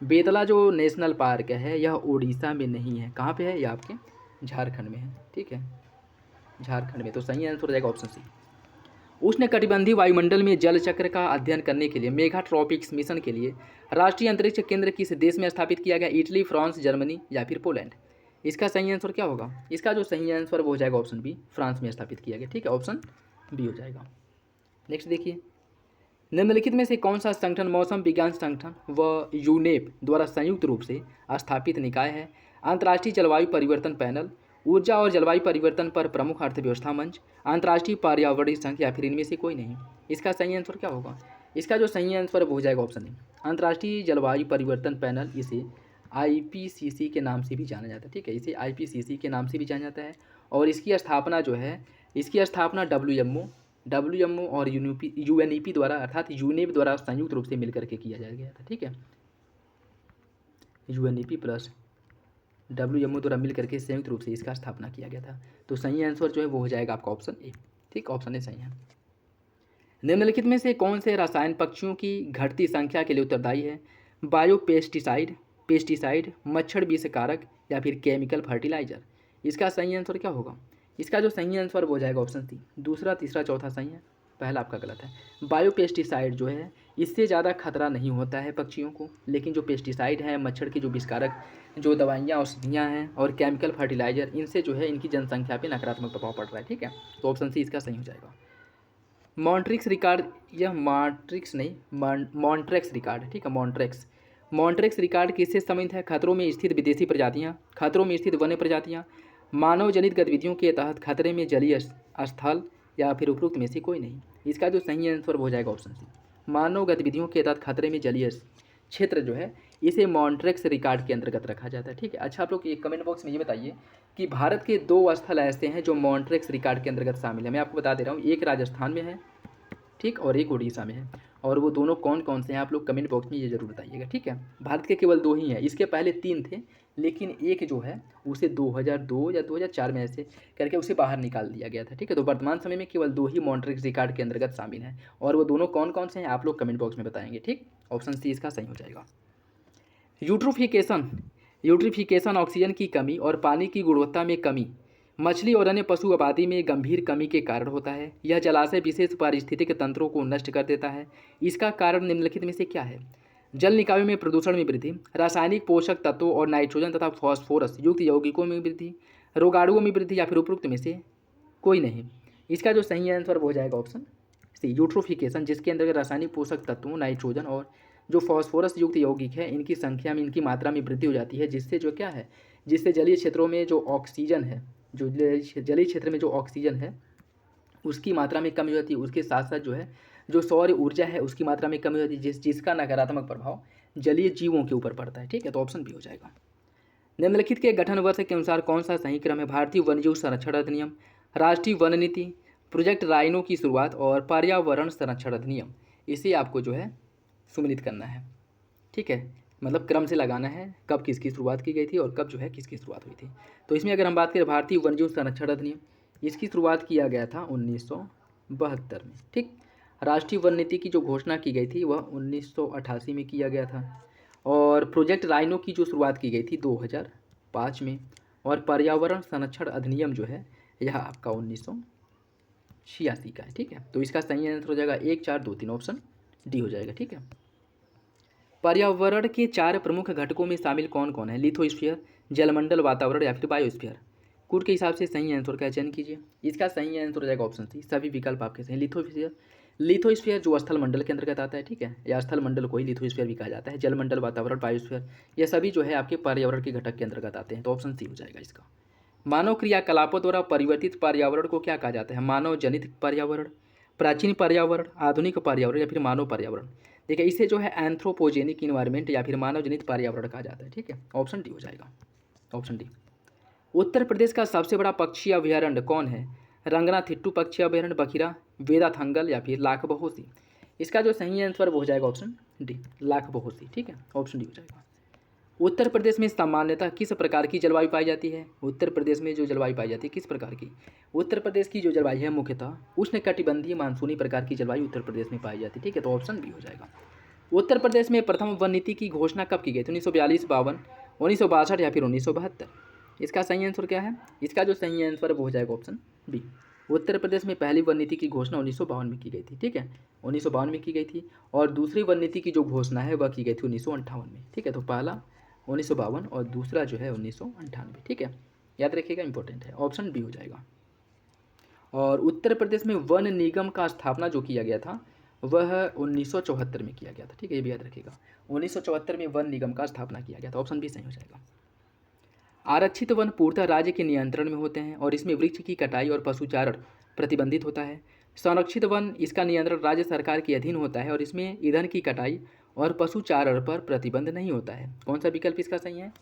बेतला जो नेशनल पार्क है यह उड़ीसा में नहीं है। कहाँ पे है? यह आपके झारखंड में है। ठीक है, झारखंड में। तो सही आंसर हो जाएगा ऑप्शन सी। उष्णकटिबंधीय वायुमंडल में जल चक्र का अध्ययन करने के लिए मेगाट्रॉपिक्स मिशन के लिए राष्ट्रीय अंतरिक्ष केंद्र किस देश में स्थापित किया गया? इटली, फ्रांस, जर्मनी या फिर पोलैंड। इसका सही आंसर क्या होगा? इसका जो सही आंसर वो हो जाएगा ऑप्शन बी, फ्रांस में स्थापित किया गया। ठीक है, ऑप्शन बी हो जाएगा। नेक्स्ट देखिए, निम्नलिखित में से कौन सा संगठन मौसम विज्ञान संगठन व यूनेप द्वारा संयुक्त रूप से स्थापित निकाय है? अंतर्राष्ट्रीय जलवायु परिवर्तन पैनल, ऊर्जा और जलवायु परिवर्तन पर प्रमुख अर्थव्यवस्था मंच, अंतर्राष्ट्रीय पर्यावरणीय संघ या फिर इनमें से कोई नहीं। इसका सही आंसर क्या होगा? इसका जो सही आंसर हो जाएगा ऑप्शन ए, अंतर्राष्ट्रीय जलवायु परिवर्तन पैनल। इसे आईपीसीसी के नाम से भी जाना जाता है, ठीक है, इसे आईपीसीसी के नाम से भी जाना जाता है। और इसकी स्थापना जो है, इसकी स्थापना डब्ल्यूएमओ और यूएनईपी द्वारा अर्थात यूनेप द्वारा संयुक्त रूप से मिलकर के किया गया था, ठीक है, यूएनईपी प्लस डब्ल्यूएमओ द्वारा मिल करके संयुक्त रूप से इसका स्थापना किया गया था। तो सही आंसर जो है वो हो जाएगा आपका ऑप्शन ए, ठीक, ऑप्शन ए सही है। निम्नलिखित में से कौन से रसायन पक्षियों की घटती संख्या के लिए उत्तरदायी है? पेस्टिसाइड, मच्छर विषकारक या फिर केमिकल फर्टिलाइजर। इसका सही आंसर क्या होगा? इसका जो सही आंसर हो जाएगा ऑप्शन सी, दूसरा, तीसरा, चौथा सही है, पहला आपका गलत है। बायोपेस्टिसाइड जो है इससे ज़्यादा खतरा नहीं होता है पक्षियों को, लेकिन जो पेस्टिसाइड है, मच्छर की जो विषकारक जो दवाइयाँ औषधियाँ हैं और केमिकल फर्टिलाइजर, इनसे जो है इनकी जनसंख्या पे नकारात्मक प्रभाव पड़ रहा है, ठीक है। तो ऑप्शन सी इसका सही हो जाएगा। मॉन्ट्रिक्स रिकॉर्ड, यह मॉन्ट्रिक्स नहीं, मॉन्ट्रेक्स रिकॉर्ड, ठीक है, मॉन्ट्रेक्स रिकॉर्ड किससे संबंधित है? खतरों में स्थित विदेशी प्रजातियाँ, खतरों में स्थित वन्य प्रजातियाँ, मानव जनित गतिविधियों के तहत खतरे में जलीय स्थल या फिर उपरोक्त में से कोई नहीं। इसका जो सही आंसर हो जाएगा ऑप्शन सी, मानव गतिविधियों के तहत खतरे में जलीय क्षेत्र जो है इसे मॉन्ट्रेक्स रिकॉर्ड के अंतर्गत रखा जाता है, ठीक है। अच्छा, आप लोग एक कमेंट बॉक्स में ये बताइए कि भारत के 2 स्थल ऐसे हैं जो मॉन्ट्रेक्स रिकॉर्ड के अंतर्गत शामिल है। मैं आपको बता दे रहा हूँ, एक राजस्थान में है, ठीक, और एक उड़ीसा में है। और वो दोनों कौन कौन से हैं आप लोग कमेंट बॉक्स में ये जरूर बताइएगा, ठीक है। भारत के केवल 2 ही हैं, इसके पहले 3 थे, लेकिन एक जो है उसे 2002 या 2004 में ऐसे करके उसे बाहर निकाल दिया गया था, ठीक है। तो वर्तमान समय में केवल 2 ही मॉन्ट्रिक्स रिकॉर्ड के अंतर्गत शामिल हैं, और वो दोनों कौन कौन से हैं आप लोग कमेंट बॉक्स में बताएंगे, ठीक। ऑप्शन सी इसका सही हो जाएगा। यूट्रिफिकेशन ऑक्सीजन की कमी और पानी की गुणवत्ता में कमी, मछली और अन्य पशु आबादी में गंभीर कमी के कारण होता है। यह जलाशय विशेष पारिस्थितिक तंत्रों को नष्ट कर देता है। इसका कारण निम्नलिखित में से क्या है? जल निकायों में प्रदूषण में वृद्धि, रासायनिक पोषक तत्वों और नाइट्रोजन तथा फॉस्फोरस युक्त यौगिकों में वृद्धि, रोगाणुओं में वृद्धि या फिर उपरोक्त में से कोई नहीं। इसका जो सही आंसर हो जाएगा ऑप्शन सी, यूट्रोफिकेशन, जिसके अंतर्गत रासायनिक पोषक तत्वों, नाइट्रोजन और जो फॉस्फोरस युक्त यौगिक है इनकी संख्या में, इनकी मात्रा में वृद्धि हो जाती है, जिससे जो क्या है, जिससे जलीय क्षेत्रों में जो ऑक्सीजन है, जो जलीय क्षेत्र में जो ऑक्सीजन है उसकी मात्रा में कमी होती है। उसके साथ साथ जो है जो सौर ऊर्जा है उसकी मात्रा में कमी होती है, जिसका नकारात्मक प्रभाव जलीय जीवों के ऊपर पड़ता है, ठीक है। तो ऑप्शन बी हो जाएगा। निम्नलिखित के गठन वर्ष के अनुसार कौन सा सही क्रम है? भारतीय वन्यजीव संरक्षण अधिनियम, राष्ट्रीय वन नीति, प्रोजेक्ट राइनो की शुरुआत और पर्यावरण संरक्षण अधिनियम। इसे आपको जो है सुमिलित करना है, ठीक है, मतलब क्रम से लगाना है, कब किसकी शुरुआत की गई थी और कब जो है किसकी शुरुआत हुई थी। तो इसमें अगर हम बात करें भारतीय वन्यजीव संरक्षण अधिनियम, इसकी शुरुआत किया गया था 1972 में, ठीक। राष्ट्रीय वन नीति की जो घोषणा की गई थी वह 1988 में किया गया था, और प्रोजेक्ट राइनो की जो शुरुआत की गई थी 2005 में, और पर्यावरण संरक्षण अधिनियम जो है यह आपका 1986 का है, ठीक है। तो इसका सही आंसर हो जाएगा 1, 4, 2, 3, ऑप्शन डी हो जाएगा, ठीक है। पर्यावरण के 4 प्रमुख घटकों में शामिल कौन कौन है? लिथोस्फीयर, जलमंडल, वातावरण या फिर बायोस्फीयर। कूट के हिसाब से सही आंसर का चयन कीजिए। इसका सही आंसर हो जाएगा ऑप्शन सी, सभी विकल्प आपके सही। लिथोस्फीयर जो स्थल मंडल के अंतर्गत आता है, ठीक है, या स्थल मंडल को ही लिथोस्फीयर भी कहा जाता है। जलमंडल, वातावरण, बायोस्फीयर, ये सभी जो है आपके पर्यावरण के घटक के अंतर्गत आते हैं। तो ऑप्शन सी हो जाएगा इसका। मानव क्रियाकलापों द्वारा परिवर्तित पर्यावरण को क्या कहा जाता है? मानव जनित पर्यावरण, प्राचीन पर्यावरण, आधुनिक पर्यावरण या फिर मानव पर्यावरण। देखिए इसे जो है एंथ्रोपोजेनिक इन्वायरमेंट या फिर मानव जनित पर्यावरण कहा जाता है, ठीक है। ऑप्शन डी हो जाएगा, ऑप्शन डी। उत्तर प्रदेश का सबसे बड़ा पक्षी अभयारण्य कौन है? रंगनाथिट्टू पक्षी अभयारण्य, बखिरा, वेदाथंगल या फिर लाख बहोसी। इसका जो सही आंसर वो हो जाएगा ऑप्शन डी, लाख बहोसी, ठीक है, ऑप्शन डी हो जाएगा। उत्तर प्रदेश में सामान्यतः किस प्रकार की जलवायु पाई जाती है? उत्तर प्रदेश में जो जलवायु पाई जाती है किस प्रकार की? उत्तर प्रदेश की जो जलवायु है मुख्यतः उष्णकटिबंधीय मानसूनी प्रकार की जलवायु उत्तर प्रदेश में पाई जाती है, ठीक है। तो ऑप्शन बी हो जाएगा। उत्तर प्रदेश में प्रथम वन नीति की घोषणा कब की गई थी? 1942, 52, 1962 या फिर 1972। इसका सही आंसर क्या है? इसका जो सही आंसर है वो हो जाएगा ऑप्शन बी। उत्तर प्रदेश में पहली वन नीति की घोषणा 1952 में की गई थी, ठीक है, 1952 में की गई थी। और दूसरी वन नीति की जो घोषणा है वह की गई थी 1958 में, ठीक है। तो पहला 1952 और दूसरा जो है 1998, ठीक है, याद रखिएगा, इंपॉर्टेंट है, ऑप्शन बी हो जाएगा। और उत्तर प्रदेश में वन निगम का स्थापना जो किया गया था वह 1974 में किया गया था, ठीक है, ये भी याद रखिएगा। 1974 में वन निगम का स्थापना किया गया था, ऑप्शन बी सही हो जाएगा। आरक्षित वन पूर्णतः राज्य के नियंत्रण में होते हैं और इसमें वृक्ष की कटाई और पशुचारण प्रतिबंधित होता है। संरक्षित वन, इसका नियंत्रण राज्य सरकार के अधीन होता है और इसमें ईंधन की कटाई और पशुचारण पर प्रतिबंध नहीं होता है। कौन सा विकल्प इसका सही है?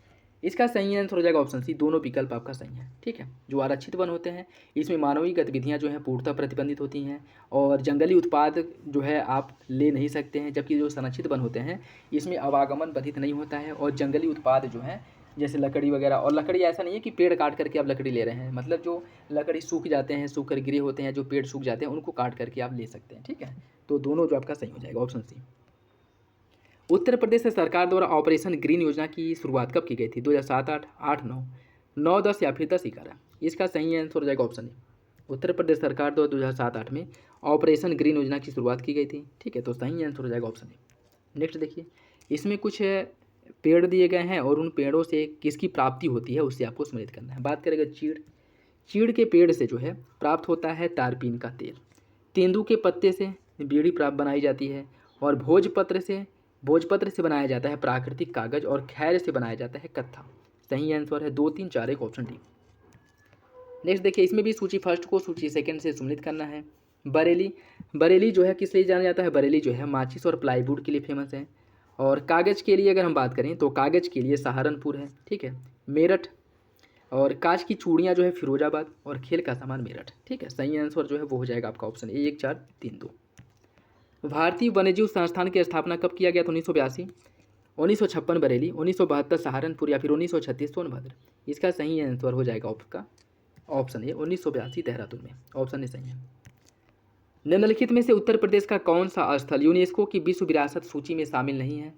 इसका सही आंसर हो जाएगा ऑप्शन सी, दोनों विकल्प आपका सही है। ठीक है, जो आरक्षित वन होते हैं इसमें मानवीय गतिविधियां जो हैं पूर्णतः प्रतिबंधित होती हैं और जंगली उत्पाद जो है आप ले नहीं सकते हैं, जबकि जो संरक्षित वन होते हैं इसमें आवागमन बाधित नहीं होता है और जंगली उत्पाद जो हैं जैसे लकड़ी वगैरह, और लकड़ी ऐसा नहीं है कि पेड़ काट करके आप लकड़ी ले रहे हैं, मतलब जो लकड़ी सूख जाते हैं, सूख कर गिरे होते हैं, जो पेड़ सूख जाते हैं उनको काट करके आप ले सकते हैं। ठीक है, तो दोनों जो आपका सही हो जाएगा ऑप्शन सी। उत्तर प्रदेश सरकार द्वारा ऑपरेशन ग्रीन योजना की शुरुआत कब की गई थी? 2007, 8, 8, 9, 9, 10 या फिर 10, 11? इसका सही आंसर हो जाएगा ऑप्शन ए। उत्तर प्रदेश सरकार द्वारा 2007-8 में ऑपरेशन ग्रीन योजना की शुरुआत की गई थी। ठीक है, तो सही आंसर हो जाएगा ऑप्शन ए। नेक्स्ट देखिए, इसमें कुछ पेड़ दिए गए हैं और उन पेड़ों से किसकी प्राप्ति होती है उससे आपको सम्मिलित करना है। बात करेंगे चीड़। चीड़ के पेड़ से जो है प्राप्त होता है तारपीन का तेल। तेंदू के पत्ते से बीड़ी प्राप्त बनाई जाती है और भोजपत्र से बनाया जाता है प्राकृतिक कागज और खैर से बनाया जाता है कत्था। सही आंसर है 2, 3, 4, 1 ऑप्शन डी। नेक्स्ट देखिए, इसमें भी सूची फर्स्ट को सूची सेकंड से सम्मिलित करना है। बरेली जो है किस लिए जाना जाता है? बरेली जो है माचिस और प्लाईवुड के लिए फेमस है। और कागज़ के लिए अगर हम बात करें तो कागज़ के लिए सहारनपुर है। ठीक है, मेरठ। और कांच की चूड़ियाँ जो है फिरोजाबाद और खेल का सामान मेरठ। ठीक है, सही आंसर जो है वो हो जाएगा आपका ऑप्शन ए, 1, 4, 3, 2। भारतीय वन्यजीव संस्थान की स्थापना कब किया गया था? 1982, 1956 बरेली, 1972 सहारनपुर या फिर 1936 सोनभद्र? इसका सही आंसर हो जाएगा आपका ऑप्शन ए, 1982 देहरादून में। ऑप्शन ए सही है। निम्नलिखित में से उत्तर प्रदेश का कौन सा स्थल यूनेस्को की विश्व विरासत सूची में शामिल नहीं है?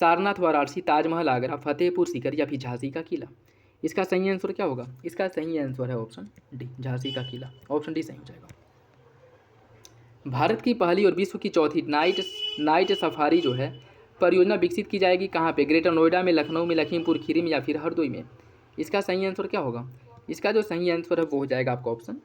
सारनाथ, वाराणसी, ताजमहल आगरा, फतेहपुर सीकरी या फिर झांसी का किला? इसका सही आंसर क्या होगा? इसका सही आंसर है ऑप्शन डी, झांसी का किला। ऑप्शन डी सही हो जाएगा। भारत की पहली और विश्व की चौथी नाइट सफारी जो है परियोजना विकसित की जाएगी कहाँ पे? ग्रेटर नोएडा में, लखनऊ में, लखीमपुर खीरी में या फिर हरदोई में? इसका सही आंसर क्या होगा? इसका जो सही आंसर है वो हो जाएगा आपका ऑप्शन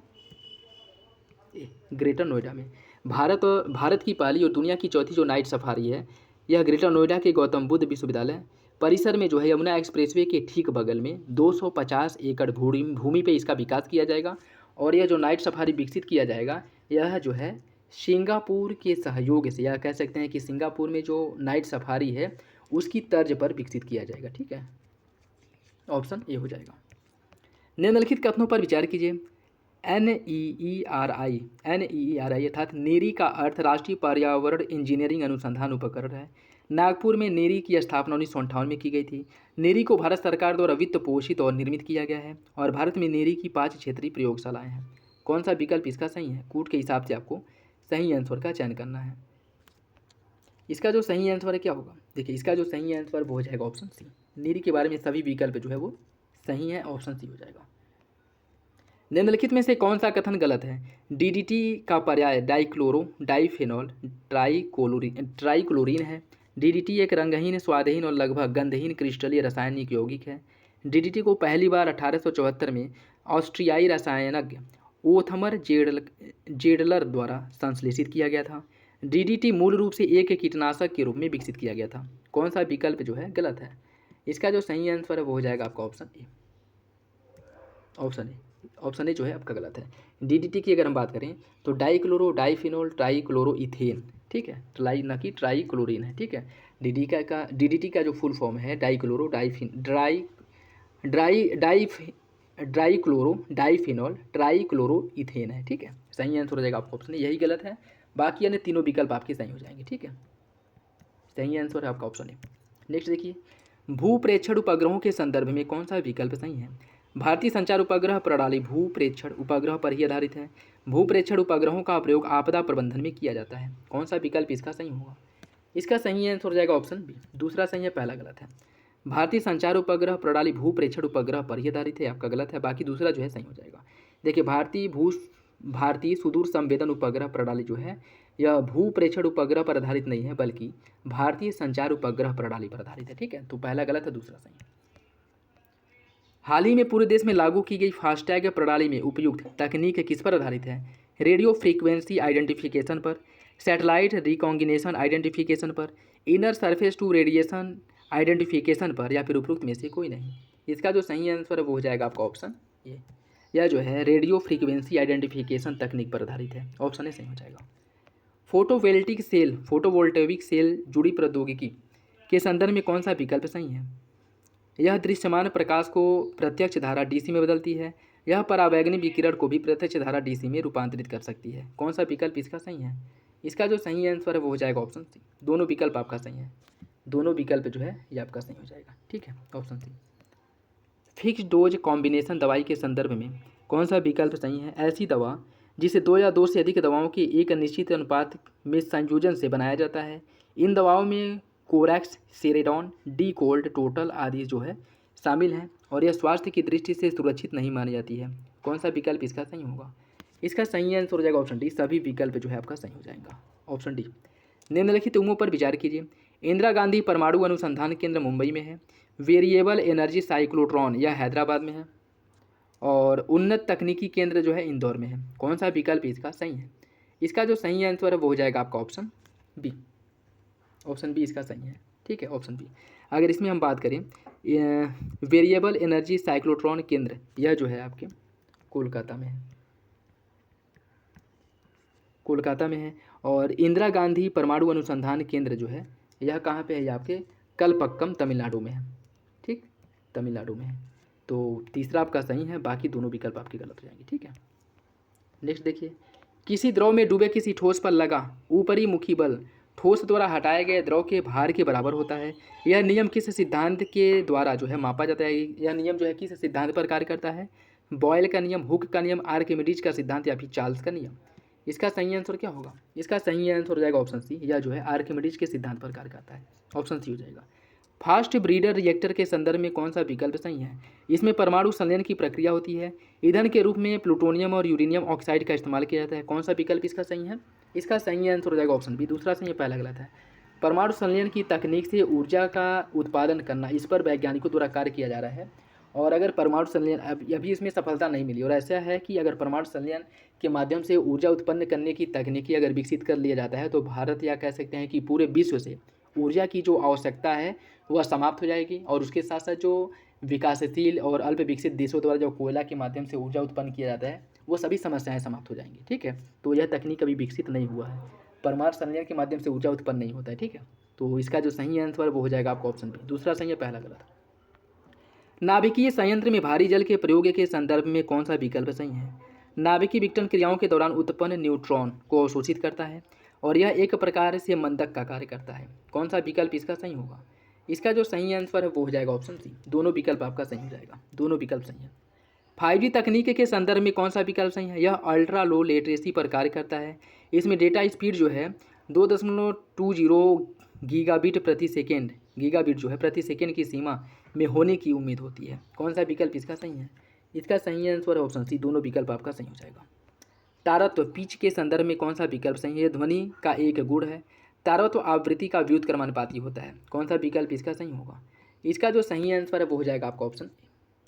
ए, ग्रेटर नोएडा में। भारत की पहली और दुनिया की चौथी जो नाइट सफारी है यह ग्रेटर नोएडा के गौतम बुद्ध विश्वविद्यालय परिसर में जो है यमुना एक्सप्रेसवे के ठीक बगल में 250 एकड़ भूमि पे इसका विकास किया जाएगा। और यह जो नाइट सफारी विकसित किया जाएगा यह जो है सिंगापुर के सहयोग से, या कह सकते हैं कि सिंगापुर में जो नाइट सफारी है उसकी तर्ज पर विकसित किया जाएगा। ठीक है, ऑप्शन ए हो जाएगा। निम्नलिखित कथनों पर विचार कीजिए। NEERI अर्थात नेरी का अर्थ राष्ट्रीय पर्यावरण इंजीनियरिंग अनुसंधान उपकरण है। नागपुर में नेरी की स्थापना 1958 में की गई थी। नेरी को भारत सरकार द्वारा वित्त पोषित और निर्मित किया गया है और भारत में नेरी की 5 क्षेत्रीय प्रयोगशालाएं हैं। कौन सा विकल्प इसका सही है? कूट के हिसाब से आपको सही आंसर का चयन करना है। इसका जो सही आंसर है क्या होगा? देखिए, इसका जो सही आंसर वो हो जाएगा ऑप्शन सी। नेरी के बारे में सभी विकल्प जो है वो सही है, ऑप्शन सी हो जाएगा। निम्नलिखित में से कौन सा कथन गलत है? DDT का पर्याय डाइक्लोरो डाइफेनॉल ट्राइक्लोरीन है। DDT एक रंगहीन, स्वादहीन और लगभग गंधहीन क्रिस्टलीय रासायनिक यौगिक है। DDT को पहली बार 1874 में ऑस्ट्रियाई रसायनज्ञ ओथमर जेडलर द्वारा संश्लेषित किया गया था। DDT मूल रूप से एक कीटनाशक के रूप में विकसित किया गया था। कौन सा विकल्प जो है गलत है? इसका जो सही आंसर है वो हो जाएगा आपका ऑप्शन ए। ऑप्शन ए जो है आपका गलत है। DDT की अगर हम बात करें तो डाइक्लोरो डाइफिनॉल ट्राइक्लोरो इथेन। ठीक है, न कि ट्राइक्लोरीन है। ठीक है, DDT का जो फुल फॉर्म है डाइक्लोरो डाइक्लोरो डाइफिनॉल ट्राइक्लोरो इथेन है। ठीक है, सही आंसर हो जाएगा आपका ऑप्शन, यही गलत है, बाकी अन्य तीनों विकल्प आपके सही हो जाएंगे। ठीक है, सही आंसर है आपका ऑप्शन ए। नेक्स्ट देखिए, भू प्रेक्षण उपग्रहों के संदर्भ में कौन सा विकल्प सही है? भारतीय संचार उपग्रह प्रणाली भू प्रेक्षण उपग्रह पर ही आधारित है। भू प्रेक्षण उपग्रहों का प्रयोग आपदा प्रबंधन में किया जाता है। कौन सा विकल्प इसका सही होगा? इसका सही आंसर हो जाएगा ऑप्शन बी। दूसरा सही है, पहला गलत है। भारतीय संचार उपग्रह प्रणाली भू प्रेक्षण उपग्रह पर ही आधारित है, आपका गलत है, बाकी दूसरा जो है सही हो जाएगा। देखिए, भारतीय सुदूर संवेदन उपग्रह प्रणाली जो है यह भू प्रेक्षण उपग्रह पर आधारित नहीं है, बल्कि भारतीय संचार उपग्रह प्रणाली पर आधारित है। ठीक है, तो पहला गलत है, दूसरा सही है। हाल ही में पूरे देश में लागू की गई फास्टैग प्रणाली में उपयुक्त तकनीक किस पर आधारित है? रेडियो फ्रीक्वेंसी आइडेंटिफिकेशन पर, सैटेलाइट रिकॉग्निशन आइडेंटिफिकेशन पर, inner surface to radiation identification पर, या फिर उपरोक्त में से कोई नहीं? इसका जो सही आंसर है वो हो जाएगा आपका ऑप्शन ए। यह जो है रेडियो फ्रीक्वेंसी आइडेंटिफिकेशन तकनीक पर आधारित है, ऑप्शन ए सही हो जाएगा। फोटोवोल्टेइक सेल जुड़ी प्रौद्योगिकी के संदर्भ में कौन सा विकल्प सही है? यह दृश्यमान प्रकाश को प्रत्यक्ष धारा डीसी में बदलती है। यह परावैंगनी विकिरण को भी प्रत्यक्ष धारा डीसी में रूपांतरित कर सकती है। कौन सा विकल्प इसका सही है? इसका जो सही आंसर है वो हो जाएगा ऑप्शन सी। दोनों विकल्प आपका सही है, दोनों विकल्प जो है ये आपका सही हो जाएगा, ठीक है, option C. Fix dose combination दवाई के संदर्भ में कौन सा विकल्प सही है? ऐसी दवा जिसे 2 या 2 से अधिक दवाओं के एक निश्चित अनुपात में संयोजन से बनाया जाता है। इन दवाओं में कोरैक्स, सेरेडॉन, डी कोल्ड, टोटल आदि जो है शामिल हैं और यह स्वास्थ्य की दृष्टि से सुरक्षित नहीं मानी जाती है। कौन सा विकल्प इसका सही होगा? इसका सही आंसर हो जाएगा ऑप्शन डी। सभी विकल्प जो है आपका सही हो जाएगा, ऑप्शन डी। निम्नलिखित उम्मों पर विचार कीजिए। इंदिरा गांधी परमाणु अनुसंधान केंद्र मुंबई में है, वेरिएबल एनर्जी साइक्लोट्रॉन यह हैदराबाद में है और उन्नत तकनीकी केंद्र जो है इंदौर में है। कौन सा विकल्प इसका सही है? इसका जो सही आंसर है वो हो जाएगा आपका ऑप्शन बी। ऑप्शन बी इसका सही है, ठीक है, ऑप्शन बी। अगर इसमें हम बात करें वेरिएबल एनर्जी साइक्लोट्रॉन केंद्र यह जो है आपके कोलकाता में है, कोलकाता में है। और इंदिरा गांधी परमाणु अनुसंधान केंद्र जो है यह कहाँ पे है? यह आपके कलपक्कम तमिलनाडु में है, ठीक, तमिलनाडु में है। तो तीसरा आपका सही है, बाकी दोनों विकल्प आपके गलत हो जाएंगे, ठीक है। नेक्स्ट देखिए, किसी द्रव में डूबे किसी ठोस पर लगा ऊपरी मुखी बल ठोस द्वारा हटाए गए द्रव के भार के बराबर होता है। यह नियम किस सिद्धांत के द्वारा जो है मापा जाता है? यह नियम जो है किस सिद्धांत पर कार्य करता है? बॉयल का नियम, हुक का नियम, आर्किमिडीज का सिद्धांत या फिर चार्ल्स का नियम? इसका सही आंसर क्या होगा? इसका सही आंसर हो जाएगा ऑप्शन सी। यह जो है आर्किमिडीज के सिद्धांत पर कार्य करता है, ऑप्शन सी हो जाएगा। फास्ट ब्रीडर रिएक्टर के संदर्भ में कौन सा विकल्प सही है? इसमें परमाणु संलयन की प्रक्रिया होती है। ईंधन के रूप में प्लूटोनियम और यूरेनियम ऑक्साइड का इस्तेमाल किया जाता है। कौन सा विकल्प इसका सही है? इसका सही आंसर हो जाएगा ऑप्शन बी। दूसरा सही है, पहला गलत है। परमाणु संलयन की तकनीक से ऊर्जा का उत्पादन करना, इस पर वैज्ञानिकों द्वारा कार्य किया जा रहा है। और अगर परमाणु संलयन अभी इसमें सफलता नहीं मिली और ऐसा है कि अगर परमाणु संलयन के माध्यम से ऊर्जा उत्पन्न करने की तकनीकी अगर विकसित कर लिया जाता है तो भारत या कह सकते हैं कि पूरे विश्व से ऊर्जा की जो आवश्यकता है वह समाप्त हो जाएगी। और उसके साथ साथ जो विकासशील और अल्प विकसित देशों द्वारा जो कोयला के माध्यम से ऊर्जा उत्पन्न किया जाता है वो सभी समस्याएं समाप्त हो जाएंगी, ठीक है। तो यह तकनीक अभी विकसित नहीं हुआ है, परमाणु संलयन के माध्यम से ऊर्जा उत्पन्न नहीं होता है, ठीक है। तो इसका जो सही आंसर वो हो जाएगा आपका ऑप्शन बी। दूसरा सही है, पहला गलत। नाभिकीय संयंत्र में भारी जल के प्रयोग के संदर्भ में कौन सा विकल्प सही है? नाभिकीय विघटन क्रियाओं के दौरान उत्पन्न न्यूट्रॉन को अवशोषित करता है और यह एक प्रकार से मंदक का कार्य करता है। कौन सा विकल्प इसका सही होगा? इसका जो सही आंसर है वो हो जाएगा ऑप्शन सी। दोनों विकल्प आपका सही हो जाएगा, दोनों विकल्प सही है। 5G तकनीक के संदर्भ में कौन सा विकल्प सही है? यह अल्ट्रा लो लेटेंसी पर कार्य करता है। इसमें डेटा स्पीड जो है 2.20 गीगाबिट प्रति सेकेंड, गीगाबिट जो है प्रति सेकेंड की सीमा में होने की उम्मीद होती है। कौन सा विकल्प इसका सही है? इसका सही आंसर है ऑप्शन सी। दोनों विकल्प आपका सही हो जाएगा। तारत्व पिच के संदर्भ में कौन सा विकल्प सही है? यह ध्वनि का एक गुण है। तारत्व आवृत्ति का व्युत्क्रमानुपाती होता है। कौन सा विकल्प इसका सही होगा? इसका जो सही आंसर है वो हो जाएगा आपका ऑप्शन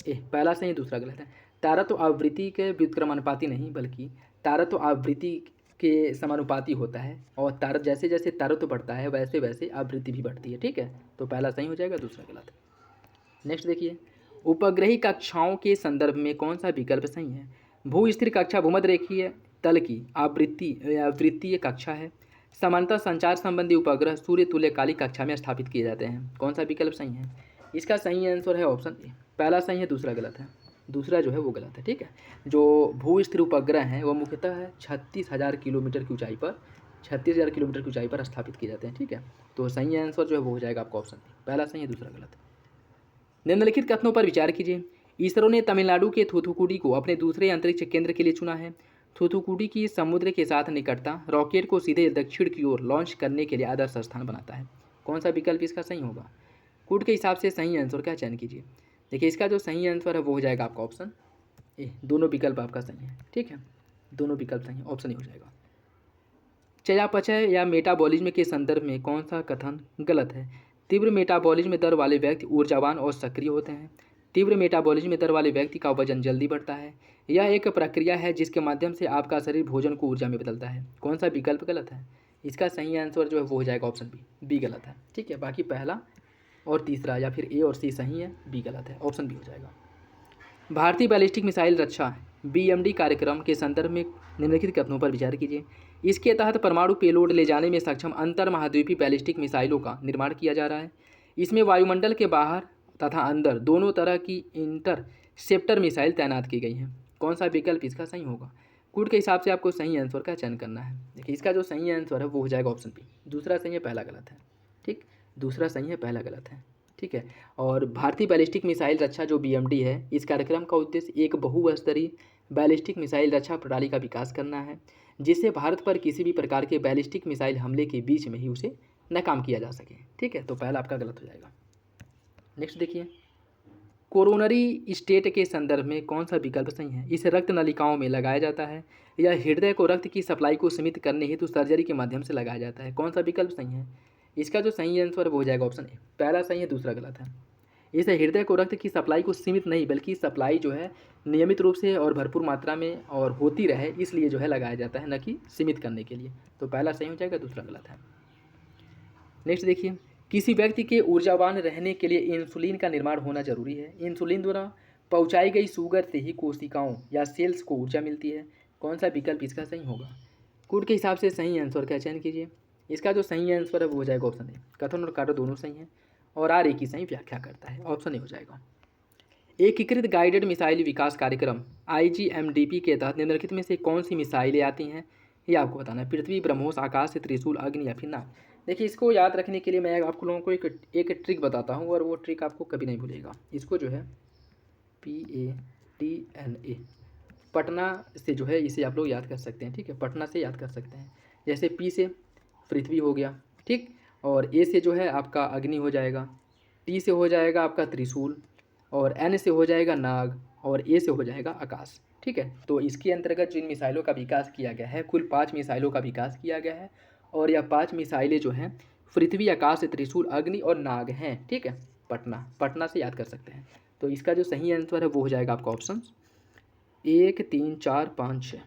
ए। पहला सही, दूसरा गलत है। तारत्व आवृत्ति के व्युत्क्रमानुपाती नहीं बल्कि तारत्व आवृत्ति के समानुपाती होता है और जैसे जैसे तारत्व बढ़ता है वैसे वैसे आवृत्ति भी बढ़ती है, ठीक है। तो पहला सही हो जाएगा, दूसरा गलत है। नेक्स्ट देखिए, उपग्रही कक्षाओं के संदर्भ में कौन सा विकल्प सही है? भू स्थिर कक्षा भूमध्य रेखीय तल की वृत्तीय कक्षा है। समांतर संचार संबंधी उपग्रह सूर्य तुल्यकालिक कक्षा में स्थापित किए जाते हैं। कौन सा विकल्प सही है? इसका सही आंसर है ऑप्शन ए। पहला सही है, दूसरा गलत है। दूसरा जो है वो गलत है, ठीक है। जो भू स्थिर उपग्रह हैं वो मुख्यतः 36,000 किलोमीटर की ऊंचाई पर 36,000 किलोमीटर की ऊंचाई पर स्थापित किए जाते हैं, ठीक है। तो सही आंसर जो है वो हो जाएगा आपका ऑप्शन ए। पहला सही है, दूसरा गलत है। निम्नलिखित कथनों पर विचार कीजिए। इसरो ने तमिलनाडु के थूथुकुडी को अपने दूसरे अंतरिक्ष केंद्र के लिए चुना है। थूथुकुडी की समुद्र के साथ निकटता रॉकेट को सीधे दक्षिण की ओर लॉन्च करने के लिए आदर्श स्थान बनाता है। कौन सा विकल्प इसका सही होगा? कूट के हिसाब से सही आंसर का चयन कीजिए। देखिए, इसका जो सही आंसर है वो हो जाएगा आपका ऑप्शन ए। दोनों विकल्प आपका सही है, ठीक है, दोनों विकल्प सही है, ऑप्शन ए हो जाएगा। चयापचय या मेटाबॉलिज्म के संदर्भ में कौन सा कथन गलत है? तीव्र मेटाबॉलिज्म दर वाले व्यक्ति ऊर्जावान और सक्रिय होते हैं। तीव्र मेटाबॉलिज्म दर वाले व्यक्ति का वजन जल्दी बढ़ता है। यह एक प्रक्रिया है जिसके माध्यम से आपका शरीर भोजन को ऊर्जा में बदलता है। कौन सा विकल्प गलत है? इसका सही आंसर जो है वो हो जाएगा ऑप्शन बी। बी गलत है, ठीक है। बाकी पहला और तीसरा या फिर ए और सी सही है, बी गलत है, ऑप्शन बी हो जाएगा। भारतीय बैलिस्टिक मिसाइल रक्षा BMD कार्यक्रम के संदर्भ में निम्नलिखित कथनों पर विचार कीजिए। इसके तहत परमाणु पेलोड ले जाने में सक्षम अंतर महाद्वीपीय बैलिस्टिक मिसाइलों का निर्माण किया जा रहा है। इसमें वायुमंडल के बाहर तथा अंदर दोनों तरह की इंटरसेप्टर मिसाइल तैनात की गई हैं। कौन सा विकल्प इसका सही होगा? कोड के हिसाब से आपको सही आंसर का चयन करना है। देखिए, इसका जो सही आंसर है वो हो जाएगा ऑप्शन बी। दूसरा सही है, पहला गलत है। ठीक, दूसरा सही है, पहला गलत है। ठीक है। और भारतीय बैलिस्टिक मिसाइल रक्षा जो BMD है, इस कार्यक्रम का उद्देश्य एक बहुस्तरीय बैलिस्टिक मिसाइल रक्षा प्रणाली का विकास करना है, जिससे भारत पर किसी भी प्रकार के बैलिस्टिक मिसाइल हमले के बीच में ही उसे नाकाम किया जा सके। ठीक है, तो पहला आपका गलत हो जाएगा। नेक्स्ट देखिए, कोरोनरी स्टेट के संदर्भ में कौन सा विकल्प सही है? इसे रक्त नलिकाओं में लगाया जाता है या हृदय को रक्त की सप्लाई को सीमित करने हेतु सर्जरी के माध्यम से लगाया जाता है? कौन सा विकल्प सही है? इसका जो सही आंसर वो हो जाएगा ऑप्शन ए। पहला सही है, दूसरा गलत है। इसे हृदय को रक्त की सप्लाई को सीमित नहीं बल्कि सप्लाई जो है नियमित रूप से और भरपूर मात्रा में और होती रहे, इसलिए जो है लगाया जाता है, न कि सीमित करने के लिए। तो पहला सही हो जाएगा, दूसरा गलत है। नेक्स्ट देखिए, किसी व्यक्ति के ऊर्जावान रहने के लिए इंसुलिन का निर्माण होना जरूरी है। इंसुलिन द्वारा पहुंचाई गई शुगर से ही कोशिकाओं या सेल्स को ऊर्जा मिलती है। कौन सा विकल्प इसका सही होगा? कोड के हिसाब से सही आंसर का चयन कीजिए। इसका जो सही आंसर है वो हो जाएगा ऑप्शन ए। कथन और कार्य दोनों सही हैं और आर एक ही सही व्याख्या करता है, ऑप्शन ए हो जाएगा। एकीकृत गाइडेड मिसाइल विकास कार्यक्रम IGMDP के तहत निम्नलिखित में से कौन सी मिसाइलें आती हैं, ये आपको बताना है। पृथ्वी, ब्रह्मोस, आकाश, त्रिशूल, अग्नि या फिर नाग। देखिए, इसको याद रखने के लिए मैं आपको लोगों को एक ट्रिक बताता हूँ और वो ट्रिक आपको कभी नहीं भूलेगा। इसको जो है PATNA पटना से जो है इसे आप लोग याद कर सकते हैं। ठीक है, पटना से याद कर सकते हैं। जैसे P से पृथ्वी हो गया, ठीक, और A से जो है आपका अग्नि हो जाएगा, T से हो जाएगा आपका त्रिशूल, और N से हो जाएगा नाग, और A से हो जाएगा आकाश। ठीक है, तो इसके अंतर्गत जिन मिसाइलों का विकास किया गया है, कुल 5 मिसाइलों का विकास किया गया है और यह 5 मिसाइलें जो हैं पृथ्वी, आकाश, त्रिशूल, अग्नि और नाग हैं। ठीक है, पटना से याद कर सकते हैं। तो इसका जो सही आंसर है वो हो जाएगा आपका ऑप्शन 1 3 4 5 6,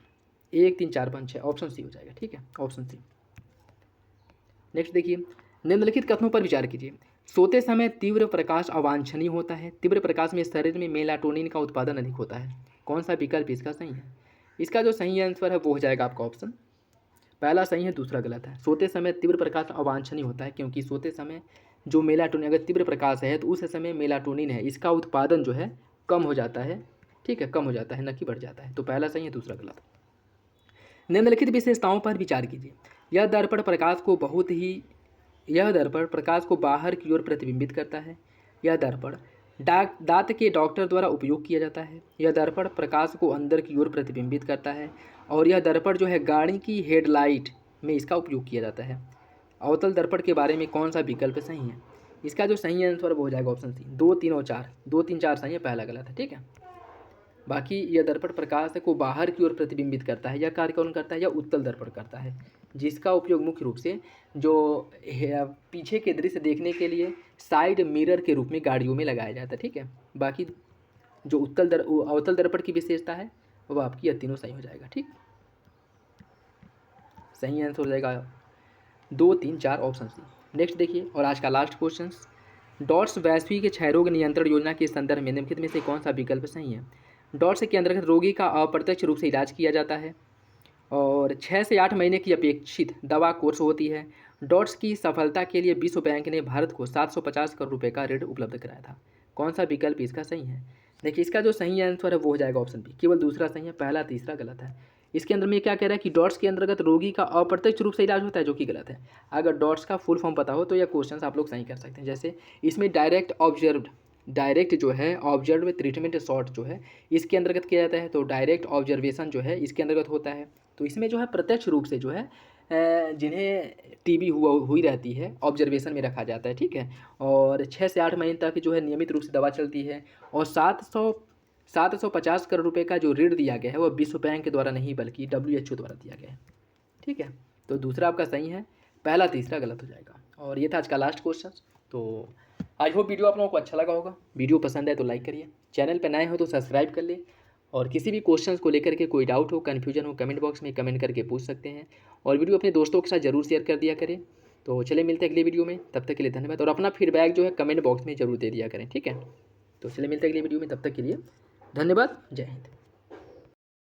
1 3 4 5 6, ऑप्शन सी हो जाएगा। ठीक है, ऑप्शन सी। नेक्स्ट देखिए, निम्नलिखित कथनों पर विचार कीजिए। सोते समय तीव्र प्रकाश अवांछनीय होता है। तीव्र प्रकाश में शरीर में मेलाटोनिन का उत्पादन अधिक होता है। कौन सा विकल्प इसका सही है? इसका जो सही आंसर है वो हो जाएगा आपका ऑप्शन पहला सही है, दूसरा गलत है। सोते समय तीव्र प्रकाश अवांछनीय होता है क्योंकि सोते समय जो मेलाटोनिन, अगर तीव्र प्रकाश है तो उस समय मेलाटोनिन है, इसका उत्पादन जो है कम हो जाता है। ठीक है, कम हो जाता है, न कि बढ़ जाता है। तो पहला सही है, दूसरा गलत। निम्नलिखित विशेषताओं पर विचार कीजिए। यह दर्पण प्रकाश को बाहर की ओर प्रतिबिंबित करता है। यह दर्पण दांत के डॉक्टर द्वारा उपयोग किया जाता है। यह दर्पण प्रकाश को अंदर की ओर प्रतिबिंबित करता है और यह दर्पण जो है गाड़ी की हेडलाइट में इसका उपयोग किया जाता है। अवतल दर्पण के बारे में कौन सा विकल्प सही है? इसका जो सही आंसर वो हो जाएगा ऑप्शन सी। 2 3 और 4, 2 3 4 सही है, पहला गलत है। ठीक है, बाकी यह दर्पण प्रकाश को बाहर की ओर प्रतिबिंबित करता है। यह कार्य कौन करता है? यह उत्तल दर्पण करता है, जिसका उपयोग मुख्य रूप से जो पीछे के दृश्य देखने के लिए साइड मिरर के रूप में गाड़ियों में लगाया जाता है। ठीक है, बाकी जो अवतल दर्पण की विशेषता है वो आपकी यह तीनों सही हो जाएगा। ठीक, सही आंसर हो जाएगा 2 3 4, ऑप्शन सी। नेक्स्ट देखिए, और आज का लास्ट क्वेश्चन, डॉट्स वैश्विक क्षय रोग नियंत्रण योजना के संदर्भ में निम्नलिखित में से कौन सा विकल्प सही है? डॉट्स के अंतर्गत रोगी का अप्रत्यक्ष रूप से इलाज किया जाता है और 6 से 8 महीने की अपेक्षित दवा कोर्स होती है। डॉट्स की सफलता के लिए विश्व बैंक ने भारत को 750 करोड़ रुपए का ऋण उपलब्ध कराया था। कौन सा विकल्प इसका सही है? देखिए, इसका जो सही आंसर है वो हो जाएगा ऑप्शन बी। केवल दूसरा सही है, पहला तीसरा गलत है। इसके अंदर में क्या कह रहा है कि डॉट्स के अंतर्गत रोगी का अप्रत्यक्ष रूप से इलाज होता है, जो कि गलत है। अगर डॉट्स का फुल फॉर्म पता हो तो यह क्वेश्चन आप लोग सही कर सकते हैं। जैसे इसमें डायरेक्ट जो है ऑब्जर्व ट्रीटमेंट शॉर्ट जो है इसके अंतर्गत किया जाता है, तो डायरेक्ट ऑब्जर्वेशन जो है इसके अंतर्गत होता है। तो इसमें जो है प्रत्यक्ष रूप से जो है जिन्हें टीबी हुई रहती है ऑब्जर्वेशन में रखा जाता है। ठीक है, और 6 से 8 महीने तक जो है नियमित रूप से दवा चलती है और 750 करोड़ रुपए का जो ऋण दिया गया है वो विश्व बैंक के द्वारा नहीं बल्कि WHO द्वारा दिया गया है। ठीक है, तो दूसरा आपका सही है, पहला तीसरा गलत हो जाएगा। और ये था आज का लास्ट क्वेश्चन। तो आई होप वीडियो आप लोगों को अच्छा लगा होगा। वीडियो पसंद है तो लाइक करिए, चैनल पर नए हो तो सब्सक्राइब कर ले, और किसी भी क्वेश्चंस को लेकर के कोई डाउट हो, कन्फ्यूजन हो, कमेंट बॉक्स में कमेंट करके पूछ सकते हैं। और वीडियो अपने दोस्तों के साथ ज़रूर शेयर कर दिया करें। तो चलिए मिलते हैं अगली वीडियो में, तब तक के लिए धन्यवाद। और अपना फीडबैक जो है कमेंट बॉक्स में ज़रूर दे दिया करें, ठीक है। तो चलिए मिलते हैं अगली वीडियो में, तब तक के लिए धन्यवाद, जय हिंद।